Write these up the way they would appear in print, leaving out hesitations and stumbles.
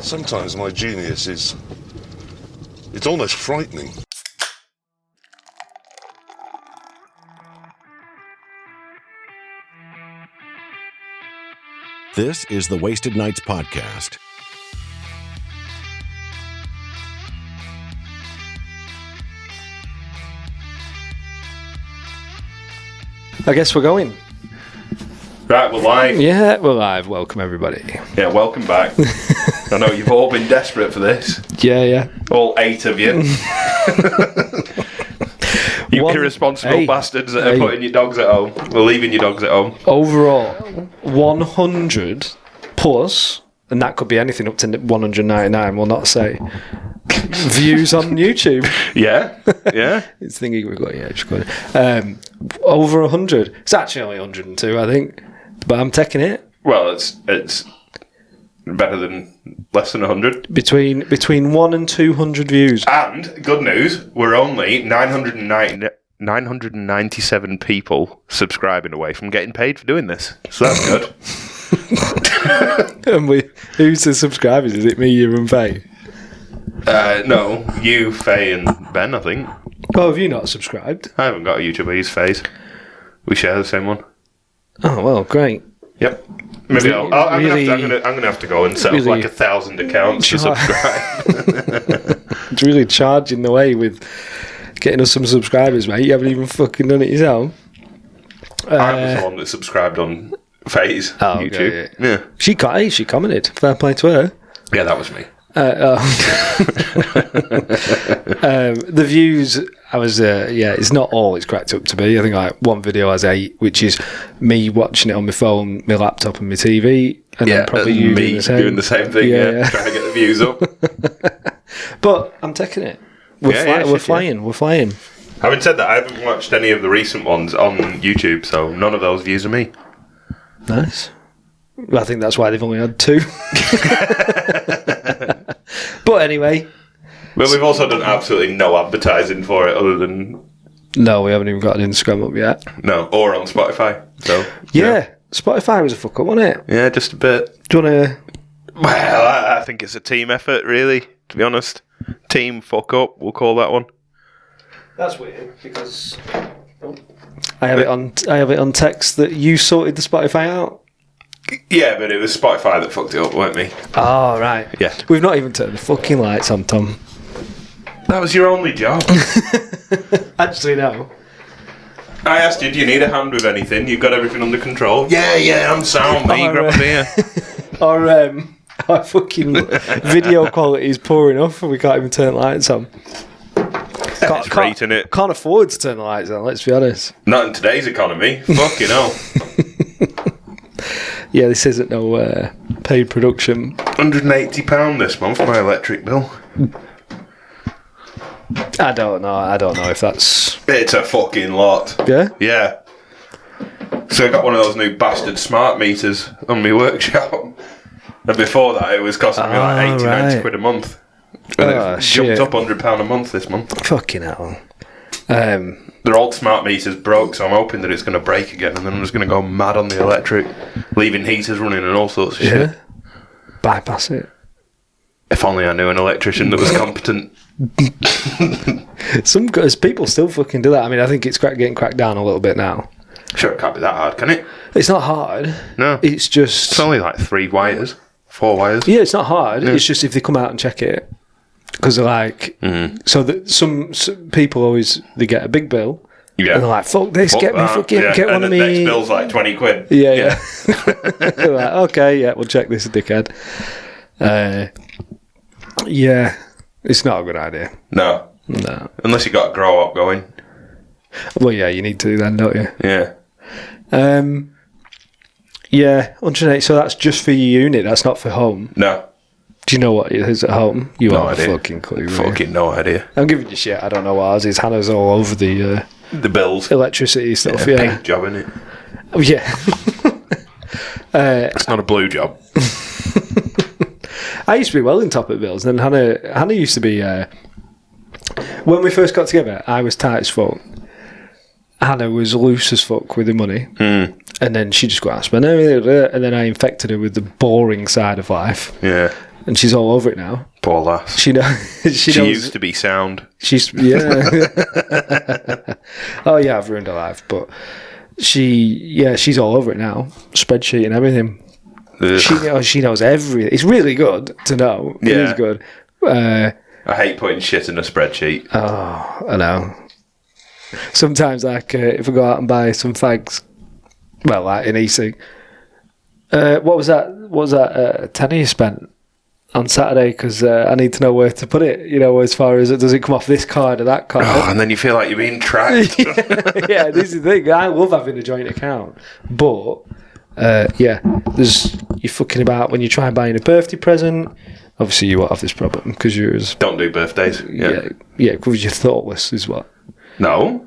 Sometimes my genius is... it's almost frightening. This is the Wasted Nights Podcast. I guess we're going. Right, we're live. Yeah, we're live. Welcome, everybody. Yeah, welcome back. I know you've all been desperate for this. Yeah. All 8 of you. You irresponsible bastards that are putting your dogs at home. Or leaving your dogs at home. Overall, 100 plus, and that could be anything up to 199, we'll not say, views on YouTube. Yeah. It's thinking we've got, just going. Over 100. It's actually only 102, I think. But I'm taking it. Well, it's better than less than 100. Between 1 and 200 views. And, good news, we're only 997 people subscribing away from getting paid for doing this. So that's good. And who's the subscribers? Is it me, you and Faye? No, you, Faye and Ben, I think. Oh, have you not subscribed? I haven't got a YouTube, I use Faye's. We share the same one. Oh, well, great. Yep. Maybe I'm gonna have to go and set up like 1,000 accounts to subscribe. It's really charging the way with getting us some subscribers, mate. You haven't even fucking done it yourself. I was the one that subscribed on Faye's YouTube. Yeah. She commented. Fair play to her. Yeah, that was me. The views, it's not all it's cracked up to be. I think like one video has 8, which is me watching it on my phone, my laptop and my TV, and then probably you doing the same thing, trying to get the views up. But I'm taking it. We're flying. Having said that, I haven't watched any of the recent ones on YouTube, so none of those views are me. Nice. I think that's why they've only had 2. But anyway. Well, we've also done absolutely no advertising for it other than... No, we haven't even got an Instagram up yet. No, or on Spotify. So yeah. Spotify was a fuck up, wasn't it? Yeah, just a bit. Do you want to... Well, I think it's a team effort, really, to be honest. Team fuck up, we'll call that one. That's weird, because... I have it on text that you sorted the Spotify out. Yeah, but it was Spotify that fucked it up, weren't me? Oh, right. Yeah. We've not even turned the fucking lights on, Tom. That was your only job. Actually, no. I asked you, do you need a hand with anything? You've got everything under control? Yeah, I'm sound, mate. Grab a beer. Our fucking video quality is poor enough and we can't even turn the lights on. It's great, isn't it? Can't afford to turn the lights on, let's be honest. Not in today's economy. Fucking hell. Yeah, this isn't no paid production. £180 this month for my electric bill. I don't know if that's... It's a fucking lot. Yeah? Yeah. So I got one of those new bastard smart meters on my workshop. And before that it was costing me like 80, 90 quid a month. And it jumped up £100 a month this month. Fucking hell. Their old smart meters broke, so I'm hoping that it's going to break again, and then I'm just going to go mad on the electric, leaving heaters running and all sorts of shit. Bypass it. If only I knew an electrician that was competent. Some people still fucking do that. I mean, I think it's getting cracked down a little bit now. Sure, it can't be that hard, can it? It's not hard. No. It's just... It's only like 4 wires. Yeah, it's not hard. Yeah. It's just if they come out and check it. Because they're like... So that some people always... They get a big bill. Yeah. And they're like, fuck this, get one of me. And the next bill's like 20 quid. Yeah. They're like, okay, yeah, we'll check this, dickhead. Yeah. It's not a good idea. No. Unless you got a grow up going. Well, yeah, you need to then, don't you? Yeah. Yeah, 108. So that's just for your unit. That's not for home. No. Do you know what it is at home? You no have idea. a fucking clue. Fucking no idea. I'm giving you shit. I don't know what ours is. Hannah's all over the bills, electricity stuff. Yeah, pink job, isn't it? Oh yeah. It's not a blue job. I used to be well in top at bills, and Hannah used to be. When we first got together, I was tight as fuck. Hannah was loose as fuck with the money, And then she just got out and spent everything, and then I infected her with the boring side of life. Yeah. And she's all over it now. Poor lass. She She knows. used to be sound. She's oh yeah, I've ruined her life, but she's all over it now. Spreadsheet and everything. Ugh. She knows everything. It's really good to know. It is good. I hate putting shit in a spreadsheet. Oh, I know. Sometimes, like, if I go out and buy some fags, well, like in Easing, what was that tenner you spent on Saturday? Because I need to know where to put it. You know, as far as does it come off this card or that card? Oh, and then you feel like you're being tracked. Yeah, this is the thing. I love having a joint account, but there's you're fucking about when you try buying a birthday present. Obviously, you won't have this problem because yours. Don't do birthdays. Yeah, because you're thoughtless, is what. No.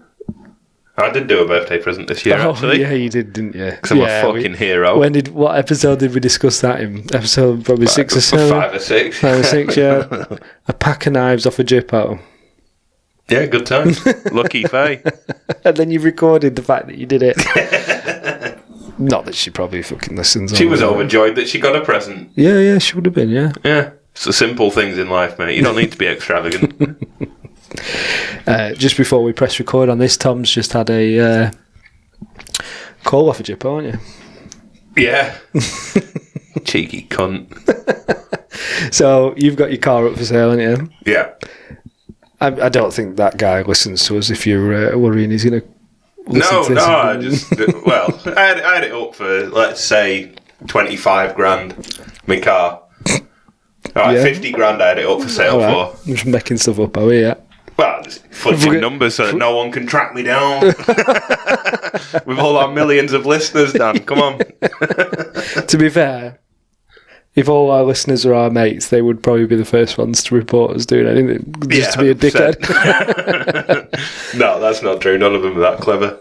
I did do a birthday present this year, actually. Yeah, you did, didn't you? Because I'm a fucking hero. What episode did we discuss that in? Episode probably 6 or 7? 5 or 6. 5 or 6, yeah. A pack of knives off a Jippo. Yeah, good time. Lucky Faye. And then you recorded the fact that you did it. Not that she probably fucking listens. She was overjoyed that she got a present. Yeah, she would have been, yeah. Yeah. It's the simple things in life, mate. You don't need to be extravagant. Just before we press record on this, Tom's just had a call off a Jippo, haven't you? Yeah. Cheeky cunt. So you've got your car up for sale, haven't you? Yeah. I don't think that guy listens to us. If you're worrying he's going to listen to this. I just... Well, I had it up for, let's say, 25 grand, my car. Alright, Yeah. 50 grand I had it up for sale Right. for. I'm just making stuff up, are we? Yeah. Well, just fudging numbers so that no one can track me down. With all our millions of listeners, Dan. Come on. To be fair, if all our listeners are our mates, they would probably be the first ones to report us doing anything just to be a 100%. dickhead. No, that's not true. None of them are that clever.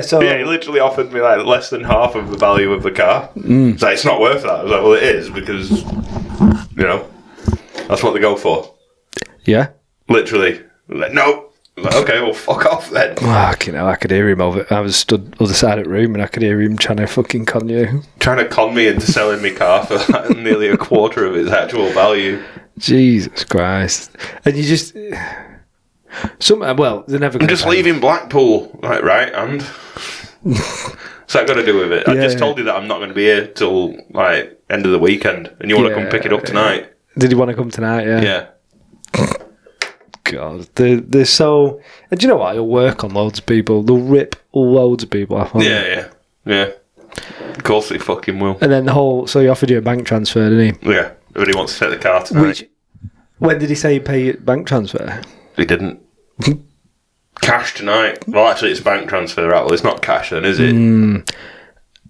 So Yeah, he literally offered me like less than half of the value of the car. It's like, it's not worth that. I was like, well, it is because, you know, that's what they go for. yeah. Literally. Like, no. Like, okay, well, fuck off then. Fucking hell, I could hear him over. I was stood other side of the room and I could hear him trying to fucking con you. Trying to con me into selling my car for like, nearly a quarter of its actual value. Jesus Christ! And you just well, they're never. I'm just leaving Blackpool, like, right? And what's that got to do with it? I just told you that I'm not going to be here till like end of the weekend, and you want to come pick it up tonight? Did you want to come tonight? Yeah. Yeah. God, they're so. And do you know what? It'll work on loads of people. They'll rip loads of people off. Yeah. Of course they fucking will. And then the whole. So he offered you a bank transfer, didn't he? Yeah. Everybody wants to take the car tonight. When did he say he'd pay you bank transfer? He didn't. Cash tonight. Well, actually, it's a bank transfer. Right? Well, it's not cash then, is it?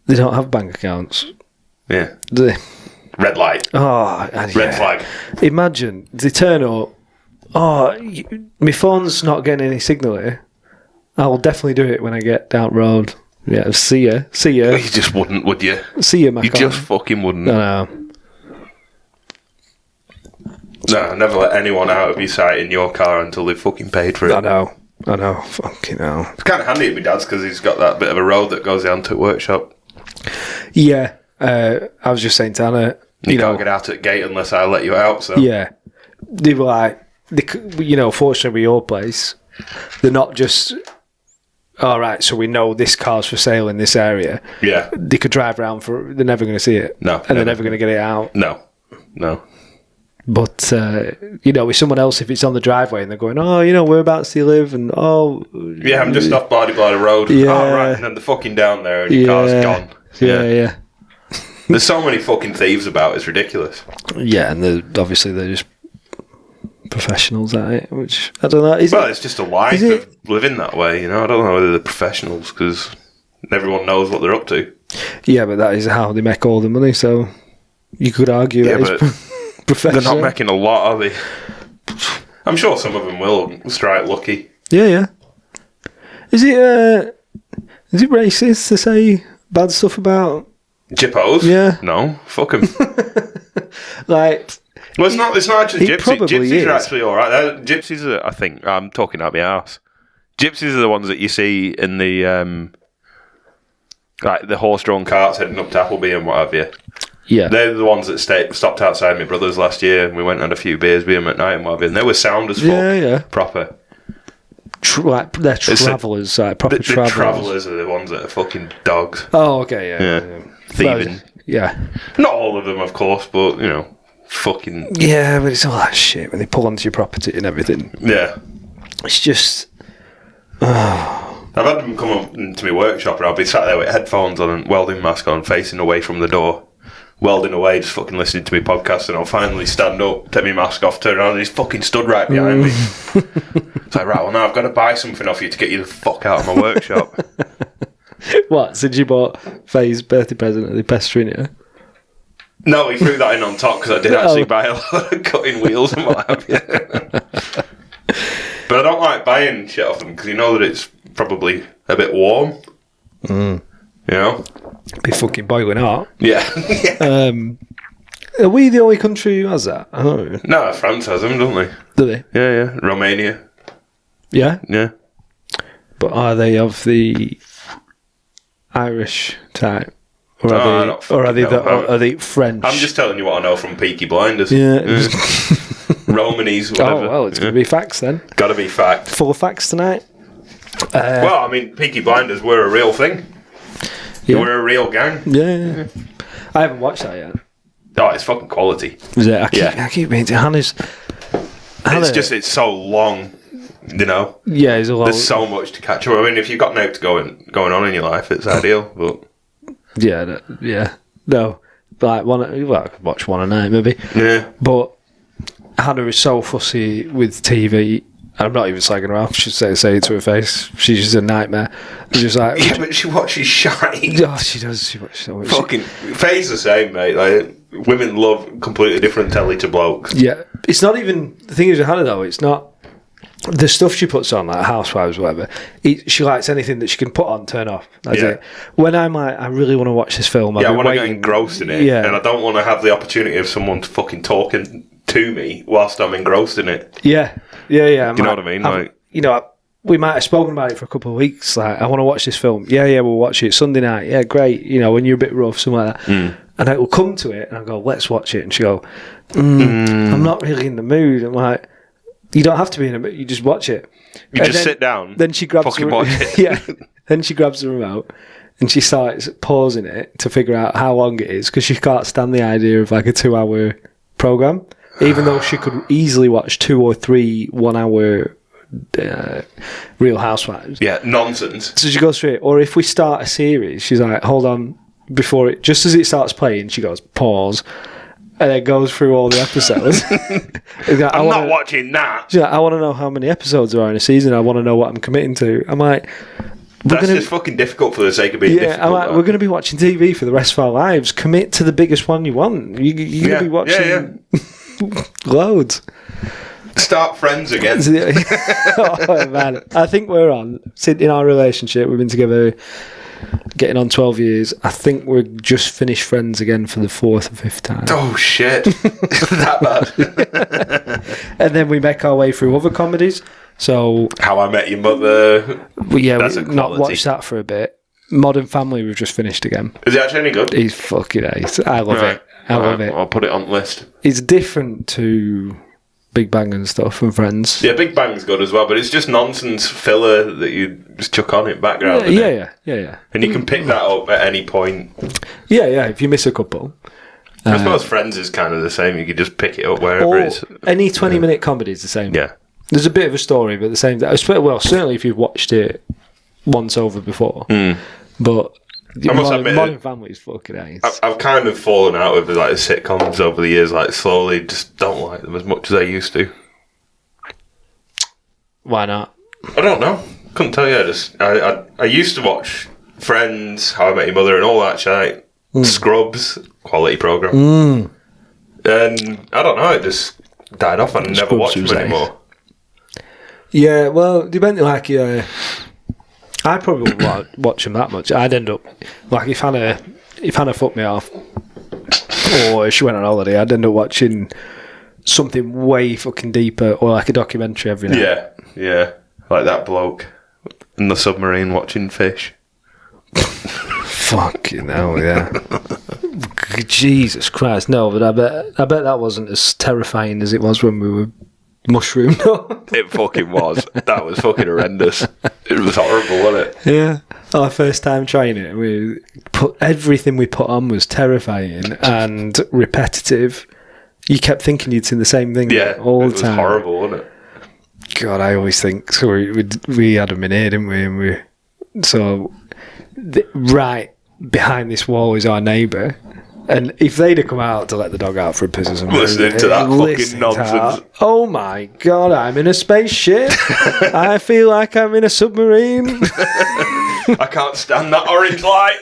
They don't have bank accounts. Yeah. Do they? Red light. Oh, Red flag. Imagine they turn up. Oh, my phone's not getting any signal here. I'll definitely do it when I get down the road. Yeah, see ya. You just wouldn't, would you? See ya, Mac. You just fucking wouldn't. No. No, never let anyone out of your sight in your car until they've fucking paid for it. I know. Fucking hell. It's kind of handy at my dad's because he's got that bit of a road that goes down to the workshop. Yeah. I was just saying to Anna, You can't get out at the gate unless I let you out. So yeah, they were like, fortunately with your place, they're not just, all right, so we know this car's for sale in this area. Yeah. They could drive around they're never going to see it. No. And they're never going to get it out. No. But, with someone else, if it's on the driveway and they're going, whereabouts do you live? And, Yeah, I'm just off Blardy Road. Yeah. Oh, right. And then they're fucking down there and your car's gone. Yeah. There's so many fucking thieves about, it's ridiculous. Yeah, and they're just professionals at it, which, I don't know. It's just a life of living that way, I don't know whether they're professionals because everyone knows what they're up to. Yeah, but that is how they make all the money, so you could argue that it's professional. They're not making a lot, are they? I'm sure some of them will strike lucky. Yeah. Is it racist to say bad stuff about Jippos? Yeah. No, fuck them. Like, well, it's not actually it gypsies. probably Gypsies is. are actually all right. Gypsies are, I think, I'm talking out my arse. Gypsies are the ones that you see in the like the horse-drawn carts heading up to Appleby and what have you. Yeah. They're the ones that stopped outside my brother's last year, and we went and had a few beers with them at night and what have you. And they were sound as fuck. Yeah. Proper. Like, they're travellers, like proper The travellers. travellers are the ones that are fucking dogs. Oh, okay, yeah. Thieving. Well, yeah. Not all of them, of course, but, fucking... Yeah, but it's all that shit when they pull onto your property and everything. Yeah. It's just... I've had them come up into my workshop and I'll be sat there with headphones on and welding mask on, facing away from the door, welding away, just fucking listening to my podcast, and I'll finally stand up, take my mask off, turn around, and he's fucking stood right behind me. It's like, right, well, now I've got to buy something off you to get you the fuck out of my workshop. What, since you bought Faye's birthday present, are they pestering you? No, he threw that in on top because I did actually buy a lot of cutting wheels and what have you. But I don't like buying shit off them because you know that it's probably a bit warm. You know? Be fucking boiling hot. Yeah. Are we the only country who has that? I don't know. No, France has them, don't they? Do they? Yeah. Romania. Yeah? Yeah. But are they of the Irish type? Or are they French? I'm just telling you what I know from Peaky Blinders. Yeah. Romanese, whatever. Oh, well, it's going to be facts then. Gotta be fact. Full of facts tonight. Well, I mean, Peaky Blinders were a real thing. They were a real gang. Yeah. I haven't watched that yet. Oh, it's fucking quality. Is it? I keep meaning to. Hannah. It's so long, you know. Yeah, it's a lot. There's so much to catch up. I mean, if you've got now to going on in your life, it's ideal. But no, like I could watch one a night maybe. Yeah, but Hannah is so fussy with TV. I'm not even slagging her off. She'd say it to her face. She's just a nightmare. It's just like, yeah, but she watches shite. Oh, she does. She watches so much. Fucking Faye's the same, mate. Like, women love completely different telly to blokes. Yeah, it's not even the thing is with Hannah though. It's not the stuff she puts on, like Housewives, or whatever. She likes anything that she can put on, turn off. That's it. When I'm like, I really want to watch this film. I want to get engrossed in it. Yeah, and I don't want to have the opportunity of someone fucking talking to me whilst I'm engrossed in it. Yeah. Do you know what I mean? Like, we might have spoken about it for a couple of weeks. Like, I want to watch this film. Yeah, we'll watch it Sunday night. Yeah, great. When you're a bit rough, something like that. And I will come to it and I go, let's watch it. And she go, I'm not really in the mood. I'm like, you don't have to be in a mood. You just watch it. You just sit down. Then she grabs fucking watch it. Yeah. Then she grabs the remote and she starts pausing it to figure out how long it is because she can't stand the idea of like a 2-hour program. Even though she could easily watch 2 or 3 1-hour Real Housewives. Yeah, nonsense. So she goes through it. Or if we start a series, she's like, hold on, before it, just as it starts playing, she goes, pause, and then goes through all the episodes. Like, I'm not watching that. She's like, I want to know how many episodes there are in a season. I want to know what I'm committing to. I'm like, that's just fucking difficult for the sake of being difficult. I'm like, we're going to be watching TV for the rest of our lives. Commit to the biggest one you want. You're going to be watching... Loads. Start Friends again. Oh man, I think we're on. In our relationship, we've been together getting on 12 years. I think we're just finished Friends again for the 4th or 5th time. Oh shit, that bad. And then we make our way through other comedies. So How I Met Your Mother. We've not watched that for a bit. Modern Family we've just finished again. Is it actually any good? He's fucking ace. I love it. I love it. I'll put it on the list. It's different to Big Bang and stuff and Friends. Yeah, Big Bang's good as well, but it's just nonsense filler that you just chuck on in background. Yeah. And you can pick that up at any point. Yeah, if you miss a couple. I suppose Friends is kind of the same. You can just pick it up wherever it is. Any 20-minute comedy is the same. Yeah. There's a bit of a story, but the same. Well, certainly if you've watched it once over before. But Modern Family is fucking ace. I've kind of fallen out with like sitcoms over the years. Like slowly, just don't like them as much as I used to. Why not? I don't know. Couldn't tell you. I used to watch Friends, How I Met Your Mother, and all that shit. Scrubs, quality program. And I don't know. It just died off. I never watched them anymore. Yeah, well, depending I probably wouldn't watch them that much. I'd end up like if Hannah fucked me off, or she went on holiday, I'd end up watching something way fucking deeper, or like a documentary every night. Yeah, like that bloke. in the submarine watching fish. Fucking hell, yeah. Jesus Christ, no, but I bet that wasn't as terrifying as it was when we were mushroomed up. It fucking was. That was fucking horrendous. It was horrible, wasn't it? Yeah. Our first time trying it, everything we put on was terrifying and repetitive. You kept thinking you'd seen the same thing all the time. It was horrible, wasn't it? God, I always think so. We had them in here, didn't we? Right behind this wall is our neighbour, and if they'd have come out to let the dog out for a piss or something, listening to that fucking nonsense. Oh my God, I'm in a spaceship. I feel like I'm in a submarine. I can't stand that orange light.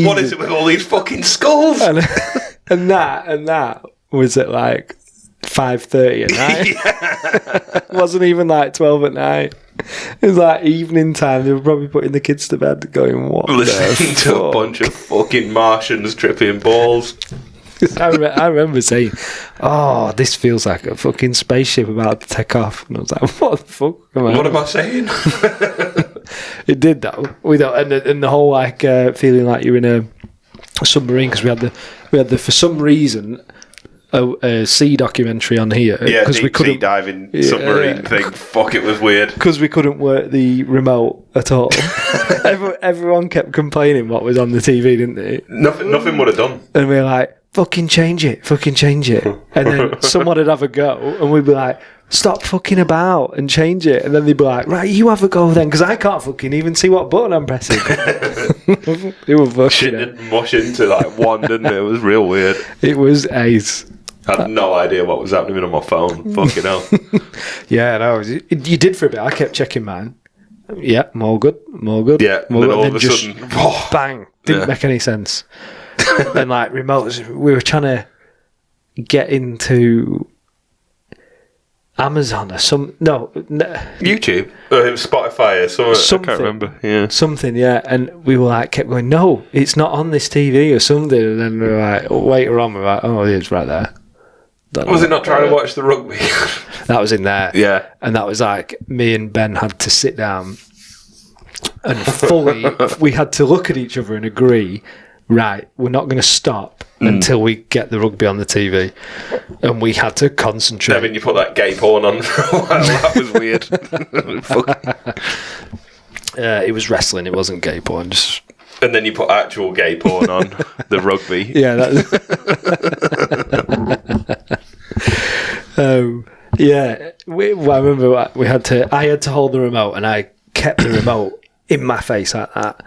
What is it with all these fucking skulls? And that was at like 5:30 at night. It wasn't even like 12 at night. It was like evening time. They were probably putting the kids to bed going, what listening to a bunch of fucking Martians tripping balls. I remember saying, oh, this feels like a fucking spaceship about to take off. And I was like, what the fuck? What am I saying? It did though. And the whole like feeling like you're in a submarine, because we had the for some reason a sea documentary on here. Yeah, because we couldn't sea diving submarine thing. Fuck, it was weird. Because we couldn't work the remote at all. Everyone kept complaining what was on the TV, didn't they? Nothing would have done. And we were like, fucking change it. And then someone would have a go, and we'd be like, stop fucking about and change it. And then they'd be like, right, you have a go then, because I can't fucking even see what button I'm pressing. It was fucking shit did mush into like one, didn't it? It was real weird. It was ace. I had no idea what was happening on my phone. Fucking hell. Yeah, no, you did for a bit. I kept checking mine. Yeah, more good. Yeah, and then all of a sudden, bang, didn't make any sense. And like remotes, we were trying to get into Amazon or YouTube, Spotify or something. I can't remember. Yeah, something. Yeah, and we were like kept going, no, it's not on this TV or something. And then we were like, later on, we were like, oh, it's right there. Was it not trying to watch the rugby? That was in there. Yeah, and that was like me and Ben had to sit down and fully. We had to look at each other and agree. Right, we're not going to stop until we get the rugby on the TV, and we had to concentrate. I mean, you put that gay porn on for a while. That was weird. It was wrestling. It wasn't gay porn. And then you put actual gay porn on the rugby. Yeah. Yeah. I remember we had to. I had to hold the remote, and I kept the remote in my face like that.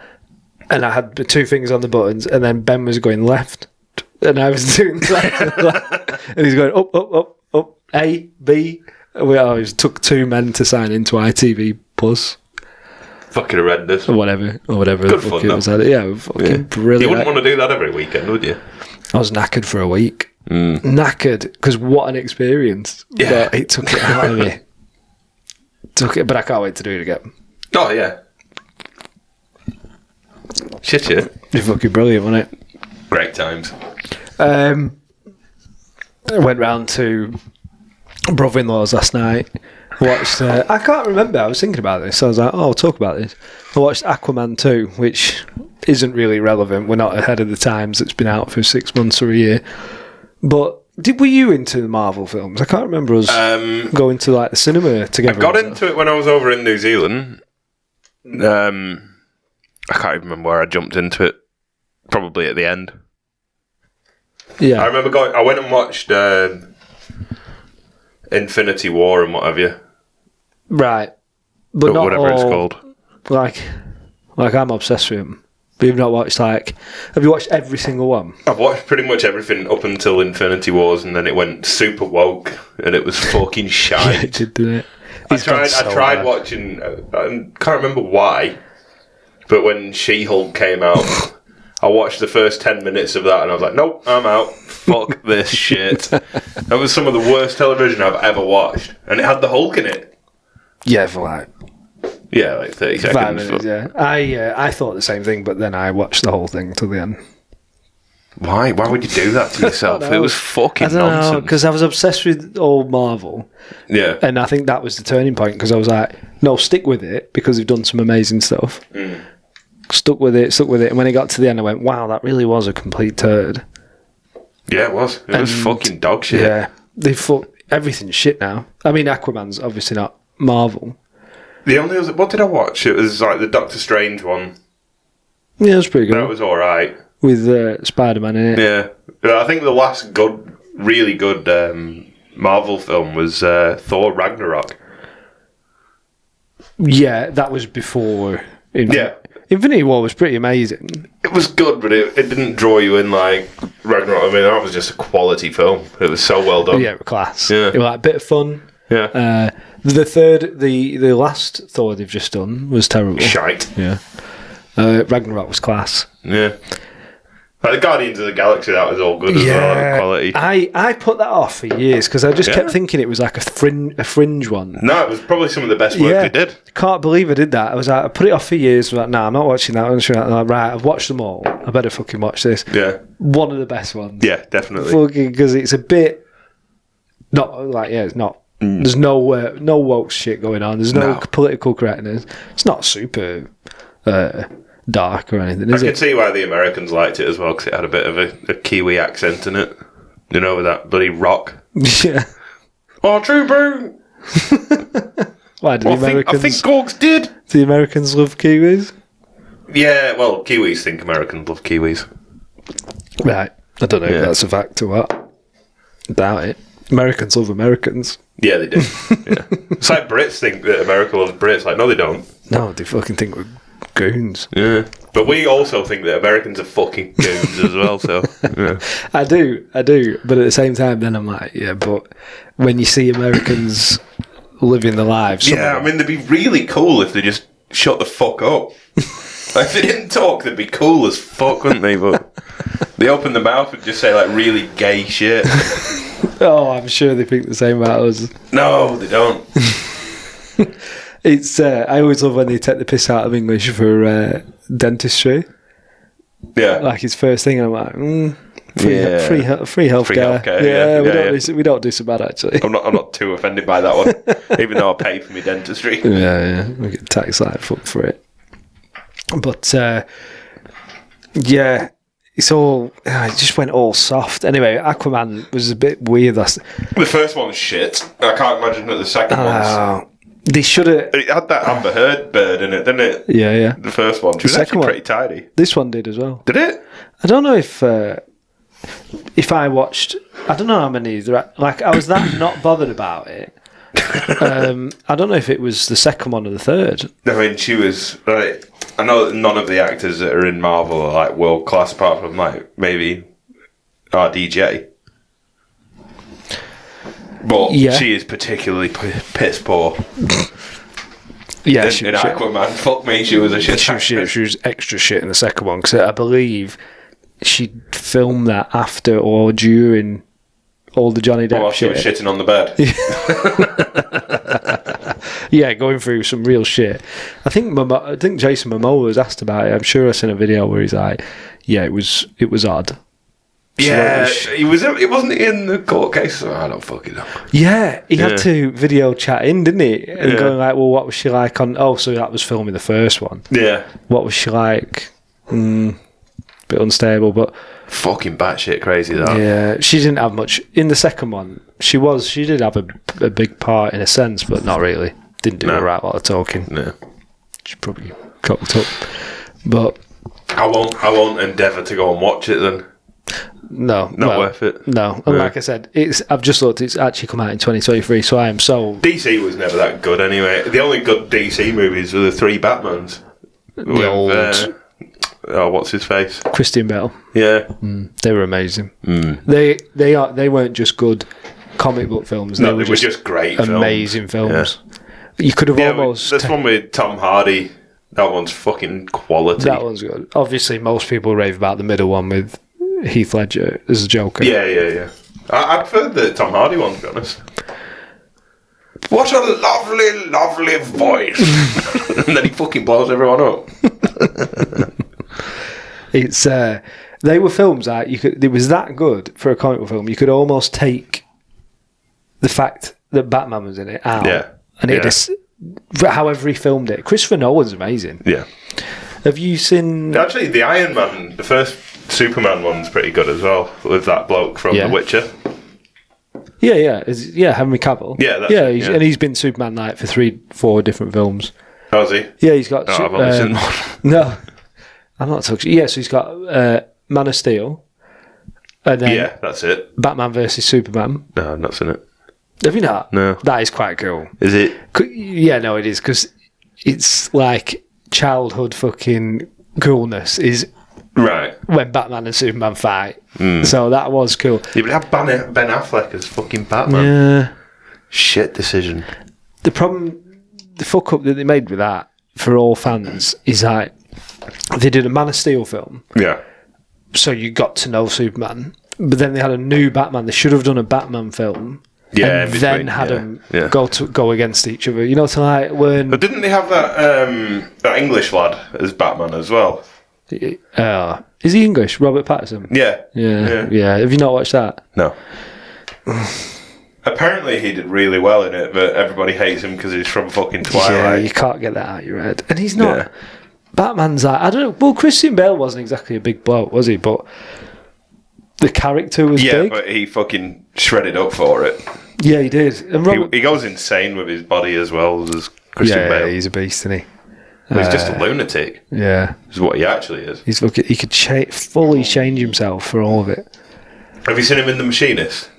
And I had the two fingers on the buttons, and then Ben was going left, and I was doing left, and he's going up, A, B. It took two men to sign into ITV Plus. Fucking horrendous. Or whatever. Good fun, it was. Yeah, fucking brilliant. You wouldn't want to do that every weekend, would you? I was knackered for a week. Knackered, because what an experience. Yeah. But it took it out of me. But I can't wait to do it again. Oh, yeah. Shit, yeah. It's fucking brilliant, wasn't it? Great times. I went round to brother-in-law's last night. Watched. I can't remember. I was thinking about this. So I was like, "Oh, I'll talk about this." I watched Aquaman 2, which isn't really relevant. We're not ahead of the times. It's been out for 6 months or a year. But were you into the Marvel films? I can't remember us going to like the cinema together. I got into it when I was over in New Zealand. I can't even remember where I jumped into it. Probably at the end. Yeah. I remember I went and watched Infinity War and what have you. Right. But not whatever it's called. Like I'm obsessed with them. But you've not watched have you watched every single one? I've watched pretty much everything up until Infinity Wars, and then it went super woke, and it was fucking shite. Yeah, it did, didn't it? I tried watching, I can't remember why, but when She-Hulk came out, I watched the first 10 minutes of that and I was like, nope, I'm out. Fuck this shit. That was some of the worst television I've ever watched. And it had the Hulk in it. Yeah, for like 30 seconds. 5 minutes, yeah. I thought the same thing, but then I watched the whole thing till the end. Why? Why would you do that to yourself? It was fucking I don't know, nonsense. because I was obsessed with old Marvel. Yeah. And I think that was the turning point, because I was like, no, stick with it, because they've done some amazing stuff. Stuck with it. And when it got to the end, I went, wow, that really was a complete turd. Yeah, it was. It was fucking dog shit. Yeah. Everything's shit now. I mean, Aquaman's obviously not Marvel. The only other, what did I watch? It was like the Doctor Strange one. Yeah, it was pretty good. That was alright. With Spider-Man in it. Yeah. I think the last really good Marvel film was Thor Ragnarok. Yeah, that was before. Yeah. Infinity War was pretty amazing. It was good, but it didn't draw you in like Ragnarok. I mean, that was just a quality film. It was so well done. Yeah, it was class. Yeah. It was like a bit of fun. Yeah. The last Thor they've just done was terrible. Shite. Yeah. Ragnarok was class. Yeah. Like the Guardians of the Galaxy, that was all good as well, the quality. I put that off for years because I just kept thinking it was like a fringe one. No, it was probably some of the best work they did. Can't believe I did that. I was like, I put it off for years. I was like, nah, I'm not watching that one. I'm like, right, I've watched them all. I better fucking watch this. Yeah. One of the best ones. Yeah, definitely. Fucking, because it's a bit not like it's not. There's no woke shit going on. There's no political correctness. It's not super dark or anything, is it? I can see why the Americans liked it as well, because it had a bit of a Kiwi accent in it. You know, with that bloody rock. Yeah. Oh, true, bro. Why do the Americans? I think Gorgs did. Do the Americans love Kiwis? Yeah, well, Kiwis think Americans love Kiwis. Right. I don't know if that's a fact or what. Doubt it. Americans love Americans. Yeah, they do. Yeah. It's like Brits think that America loves Brits. Like, no, they don't. No, they fucking think we're goons. Yeah. But we also think that Americans are fucking goons as well, so. Yeah. I do. But at the same time, then I'm like, yeah, but when you see Americans living their lives. Yeah, I mean, they'd be really cool if they just shut the fuck up. Like, if they didn't talk, they'd be cool as fuck, wouldn't they? But they open their mouth and just say, like, really gay shit. Oh, I'm sure they think the same about us. No, they don't. It's. I always love when they take the piss out of English for dentistry. Yeah. Like his first thing, I'm like, free healthcare. Free healthcare, yeah. We don't do so bad actually. I'm not too offended by that one, even though I pay for my dentistry. Yeah, we get taxed like fuck for it. But yeah, it's all. It just went all soft. Anyway, Aquaman was a bit weird. The first one's shit. I can't imagine that the second one's. They should have. It had that Amber Heard bird in it, didn't it? Yeah. The first one. She was actually pretty tidy. This one did as well. Did it? I don't know if I watched. I don't know how many. Like I was that not bothered about it. I don't know if it was the second one or the third. I mean, she was like. I know that none of the actors that are in Marvel are like world class, apart from like maybe RDJ. But she is particularly piss poor. Yeah, in Aquaman. Fuck me, she was a shit. She was extra shit in the second one because I believe she filmed that after or during all the Johnny Depp she was shitting on the bed. Yeah, going through some real shit. I think Jason Momoa was asked about it. I'm sure I seen a video where he's like, "Yeah, it was odd." Yeah, he wasn't in the court case. So I don't fucking know. Yeah, he had to video chat in, didn't he? And going like, "Well, what was she like on?" Oh, so that was filming the first one. Yeah. What was she like? Bit unstable, but fucking batshit crazy though. Yeah, she didn't have much in the second one. She did have a big part in a sense, but not really. Didn't do a right lot of talking. No. She probably cocked up. But I won't endeavour to go and watch it then. No, not worth it. No, and like I said, I've just looked. It's actually come out in 2023, so I am sold. DC was never that good anyway. The only good DC movies were the three Batmans. The old. What's his face? Christian Bale. Yeah, they were amazing. They weren't just good comic book films. No, they were just great, amazing films. Yeah. You could have almost. This one with Tom Hardy. That one's fucking quality. That one's good. Obviously, most people rave about the middle one with Heath Ledger as a Joker. Yeah. I prefer the Tom Hardy one, to be honest. What a lovely, lovely voice. And then he fucking blows everyone up. It's they were films that it was that good for a comic book film. You could almost take the fact that Batman was in it out, and it just however he filmed it. Christopher Nolan's amazing. Yeah. Have you seen? Actually, the Iron Man, the first Superman one's pretty good as well, with that bloke from The Witcher. Yeah, Henry Cavill. Yeah, that's and he's been Superman like for 3-4 different films. Has he? Yeah, he's got. No, I've only seen one. No, I'm not talking. Yeah, so he's got Man of Steel, and then that's it. Batman versus Superman. No, I've not seen it. Have you not? No. That is quite cool. Is it? Yeah, no, it is because it's like childhood fucking coolness is right when Batman and Superman fight. So that was cool. You would have Ben Affleck as fucking Batman. Yeah. Shit decision. The fuck up that they made with that for all fans is like they did a Man of Steel film. Yeah. So you got to know Superman, but then they had a new Batman. They should have done a Batman film. Yeah, and then had them go against each other. You know, to like learn. But didn't they have that English lad as Batman as well? Is he English? Robert Pattinson. Yeah. Have you not watched that? No. Apparently he did really well in it, but everybody hates him because he's from fucking Twilight. Yeah, you can't get that out of your head. And he's not. Yeah. Batman's like, I don't know. Well, Christian Bale wasn't exactly a big bloke, was he? But the character was big. Yeah, but he fucking shredded up for it. Yeah, he did. And he goes insane with his body as well as Christian Bale. Yeah, he's a beast, isn't he? He's just a lunatic. Yeah. Is what he actually is. He could fully change himself for all of it. Have you seen him in The Machinist?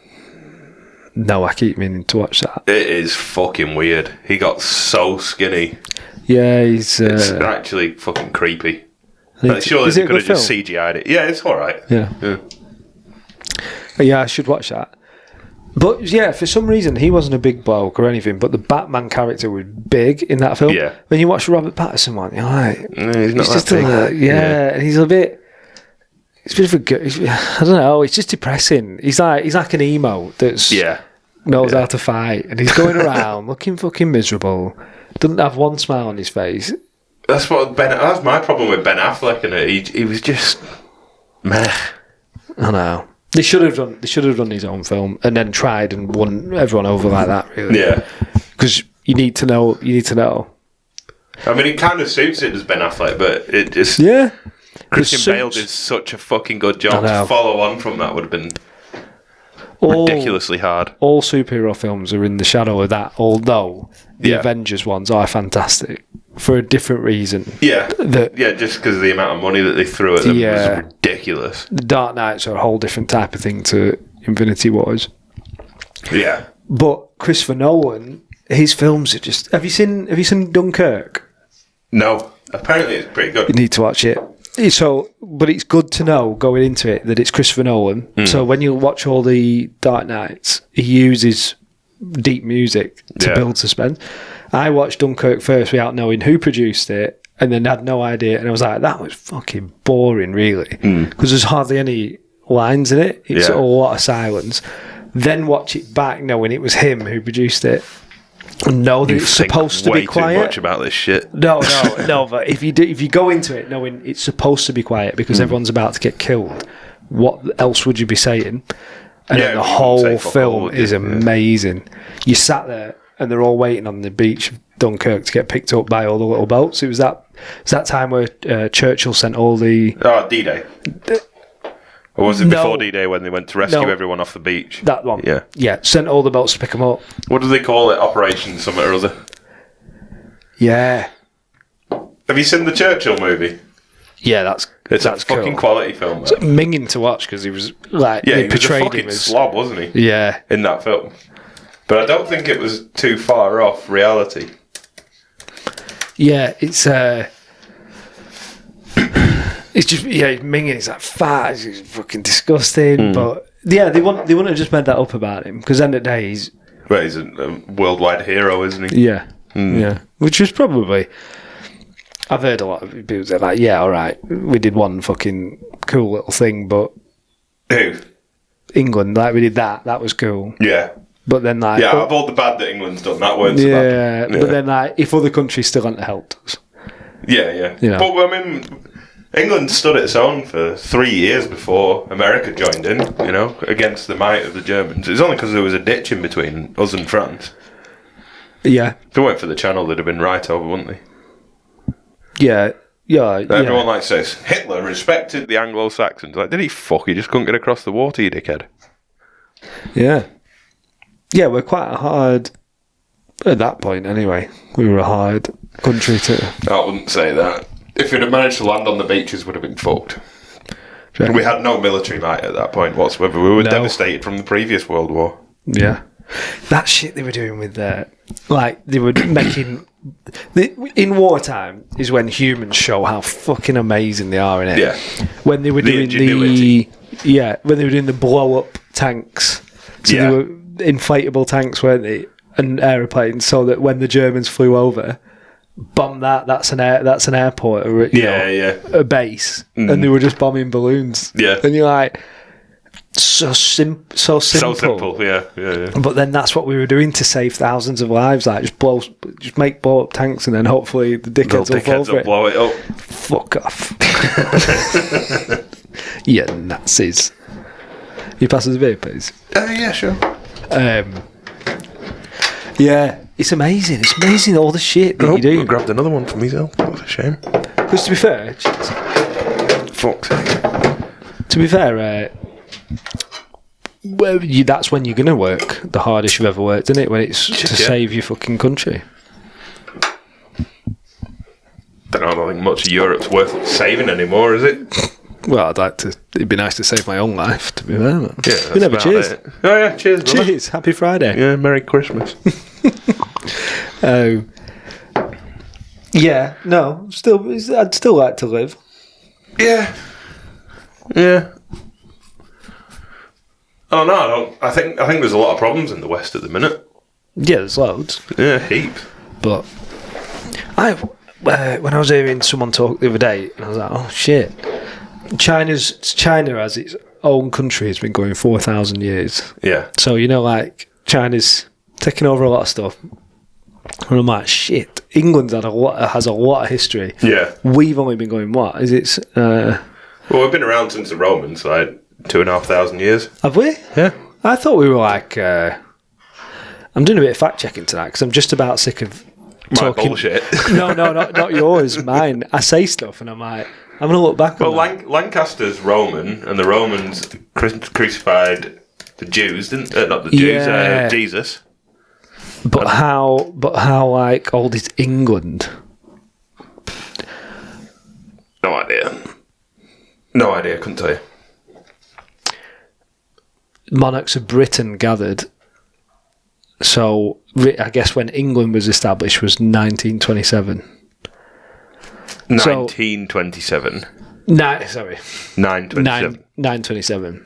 No, I keep meaning to watch that. It is fucking weird. He got so skinny. Yeah, it's actually fucking creepy. Surely they could have just CGI'd it. Yeah, it's alright. Yeah, I should watch that. But yeah, for some reason he wasn't a big bloke or anything, but the Batman character was big in that film. Yeah. When you watch the Robert Pattinson one, you're like, he's not that big. And he's a bit. It's a bit of a. I don't know. It's just depressing. He's like an emo that's knows how to fight, and he's going around looking fucking miserable. Doesn't have one smile on his face. That's my problem with Ben Affleck in it. He was just meh. I know. They should have done his own film and then tried and won everyone over like that. Really. Yeah. Because you need to know. I mean, it kind of suits it as Ben Affleck, but it just Christian Bale did such a fucking good job. To follow on from that would have been ridiculously hard. All superhero films are in the shadow of that, although the Avengers ones are fantastic for a different reason. Yeah, just because of the amount of money that they threw at them was ridiculous. The Dark Knights are a whole different type of thing to Infinity Wars. Yeah, but Christopher Nolan, his films are just. Have you seen Dunkirk? No, apparently it's pretty good. You need to watch it. So, but it's good to know going into it that it's Christopher Nolan. So when you watch all the Dark Knights, he uses deep music to build suspense. I watched Dunkirk first without knowing who produced it, and then had no idea. And I was like, that was fucking boring, really, because there's hardly any lines in it. It's a lot of silence. Then watch it back, knowing it was him who produced it. No, that it's supposed to be quiet. Too much about this shit. No. But if you go into it knowing it's supposed to be quiet because everyone's about to get killed, what else would you be saying? And then the whole film is amazing. You sat there and they're all waiting on the beach of Dunkirk to get picked up by all the little boats. It was that time where Churchill sent all the D-Day. Or was it before D-Day when they went to rescue everyone off the beach? That one. Yeah. Sent all the boats to pick them up. What do they call it? Operation something or other? Yeah. Have you seen the Churchill movie? Yeah, that's a fucking cool. Quality film. It's minging to watch because he was like he portrayed was a fucking slob, wasn't he? Yeah. In that film. But I don't think it was too far off reality. Yeah, it's just minging. It's like fat. It's fucking disgusting. But yeah, they wouldn't have just made that up about him because end of the day he's a worldwide hero, isn't he? Yeah, yeah. Which was probably. I've heard a lot of people say like, yeah, all right, we did one fucking cool little thing, but who? England, like we did that. That was cool. Yeah. But then like of all the bad that England's done, that weren't so bad. Yeah, but then like if other countries still hadn't helped us. Yeah. You know. But I mean, England stood its own for 3 years before America joined in, you know, against the might of the Germans. It was only because there was a ditch in between us and France. Yeah. If they went for the channel, they'd have been right over, wouldn't they? Yeah. Yeah. Everyone like says, Hitler respected the Anglo-Saxons. Like, did he fuck? He just couldn't get across the water, you dickhead. Yeah. Yeah, we're quite hard at that point anyway. We were a hard country to... I wouldn't say that. If we'd have managed to land on the beaches, we'd have been fucked. We had no military might at that point whatsoever. We were devastated from the previous World War. Yeah. That shit they were doing with like, they were making... in wartime is when humans show how fucking amazing they are in it. Yeah. When they were doing ingenuity. when they were doing the blow-up tanks. So they were inflatable tanks, weren't they? And aeroplanes, so that when the Germans flew over, bomb that's an airport or a base, and they were just bombing balloons. Yeah. And you're like, so simple. So simple, yeah. But then that's what we were doing to save thousands of lives. Like just make blow up tanks, and then hopefully the dickheads will fall for it. Blow it up. Fuck off. Yeah, Nazis. You pass us a beer, please. Yeah, sure. Yeah, it's amazing. It's amazing all the shit that you do. I grabbed another one for myself. That was a shame. Because to be fair, Fuck's sake. to be fair, that's when you're going to work the hardest you've ever worked, isn't it? When it's to save your fucking country. I don't think much of Europe's worth saving anymore, is it? Well, it'd be nice to save my own life, to be fair. Yeah, we never cheers. It. Oh yeah, cheers, brother. Cheers, happy Friday. Yeah, Merry Christmas. Oh. Yeah, no, I'd still like to live. Yeah. Oh no, I don't. I think there's a lot of problems in the West at the minute. Yeah, there's loads. Yeah, heaps. But when I was hearing someone talk the other day, and I was like, oh shit. China as its own country has been going 4,000 years. Yeah. So, like, China's taking over a lot of stuff. And I'm like, shit, England's has a lot of history. Yeah. We've only been going, what? Is it... Well, we've been around since the Romans, like 2,500 years. Have we? Yeah. I thought we were like... I'm doing a bit of fact-checking tonight, because I'm just about sick of talking... My bullshit. No, not yours, mine. I say stuff, and I'm like... I'm going to look back on that. Lancaster's Roman, and the Romans crucified the Jews, didn't they? Not the Jews, Jesus. But how like old is England? No idea. No idea, couldn't tell you. Monarchs of Britain gathered. So I guess when England was established was 1927. 1927. Sorry. 927. 927.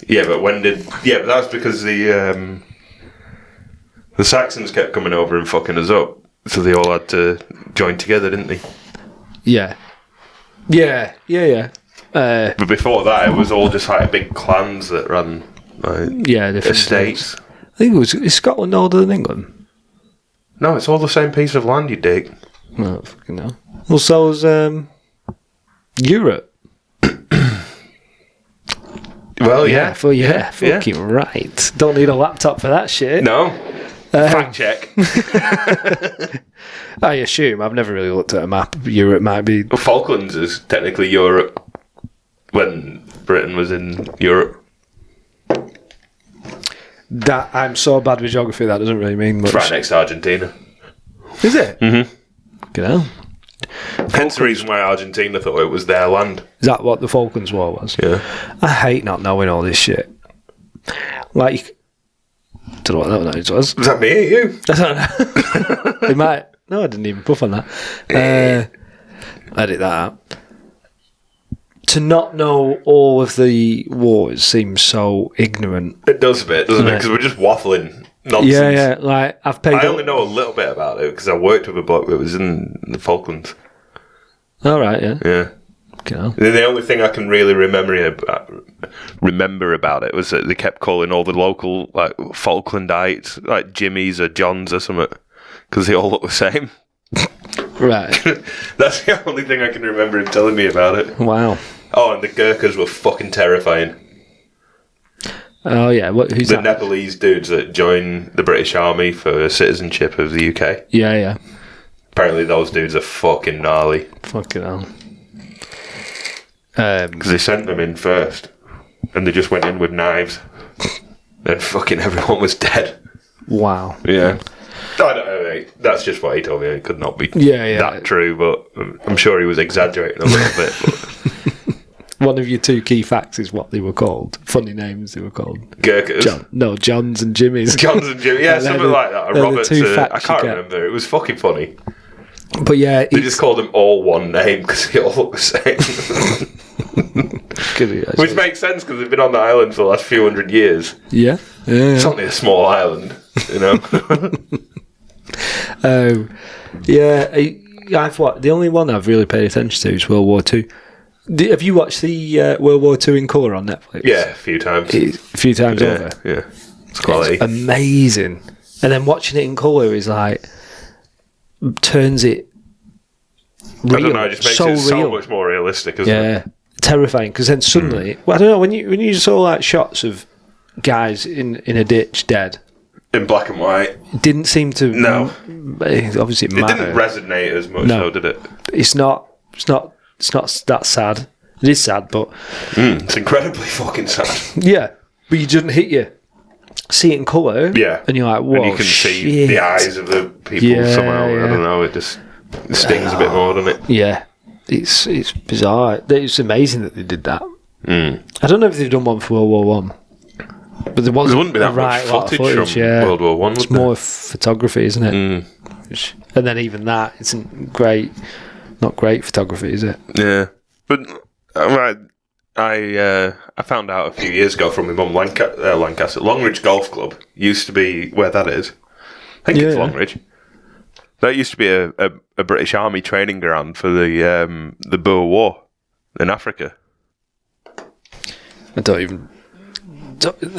Yeah, but when did... Yeah, but that's because the Saxons kept coming over and fucking us up. So they all had to join together, didn't they? Yeah. But before that, it was all just like big clans that ran different estates. I think is Scotland older than England? No, it's all the same piece of land, you dick. No, fucking no. Well, so is Europe. Well, yeah. Fucking right. Don't need a laptop for that shit. No. Fact check. I assume. I've never really looked at a map. Europe might be... Well, Falklands is technically Europe when Britain was in Europe. That I'm so bad with geography, that doesn't really mean much. It's right next to Argentina. Is it? Mm-hmm. Get out. Hence the reason why Argentina thought it was their land. Is that what the Falklands War was? Yeah. I hate not knowing all this shit. Like, don't know what that noise was. Was that me or you? I don't know. It might. No, I didn't even puff on that. Edit that out. To not know all of the wars seems so ignorant. It does a bit, doesn't it? Because we're just waffling nonsense. Yeah. Like, I only know a little bit about it because I worked with a bloke that was in the Falklands. All right, yeah. Yeah. The only thing I can really remember about it was that they kept calling all the local like Falklandites like Jimmys or Johns or something because they all look the same. Right. That's the only thing I can remember him telling me about it. Wow. Oh, and the Gurkhas were fucking terrifying. Oh, yeah. Who's The that? Nepalese dudes that join the British Army for citizenship of the UK. Yeah, yeah. Apparently those dudes are fucking gnarly. Fucking hell. Because they sent them in first. And they just went in with knives. And fucking everyone was dead. Wow. Yeah. I don't know, mate. That's just what he told me. It could not be Yeah. that true, but I'm sure he was exaggerating a little bit. But One of your two key facts is what they were called. Funny names they were called. Gurkhas. Johns and Jimmys. Johns and Jim. Yeah, something like that. they're the Roberts. two I facts can't you get. remember. It was fucking funny. But yeah, They just called them all one name because they all look the same. Which makes sense because they've been on the island for the last few hundred years. Yeah. It's only a small island, you know. The only one I've really paid attention to is World War II. Have you watched the World War II in colour on Netflix? Yeah, a few times. A few times over. Yeah, it's quality. It's amazing. And then watching it in colour is like turns it real. I don't know, it just makes so it so real. much more realistic, isn't it? Yeah, terrifying. Because then suddenly, well, I don't know, when you saw like shots of guys in a ditch dead, In black and white. it didn't seem to. No. Obviously, it It mattered. didn't resonate as much, No. though, did it? It's not that sad. It is sad, but It's incredibly fucking sad. yeah, but you didn't hit you. See it in colour, Yeah. and you're like, whoa, And you can see shit. the eyes of the people Yeah, somehow. yeah. I don't know, it stings a bit more, doesn't it? Yeah, it's bizarre. It's amazing that they did that. I don't know if they've done one for World War One, but there wasn't. There wouldn't be that a much lot of footage from World War One, It's would there? more photography, isn't it? And then even that isn't great. Not great photography, is it? Yeah. But I found out a few years ago from my mum, Lancaster. Longridge Golf Club used to be where that is. I think it's Yeah. Longridge. That used to be a British Army training ground for the Boer War in Africa. I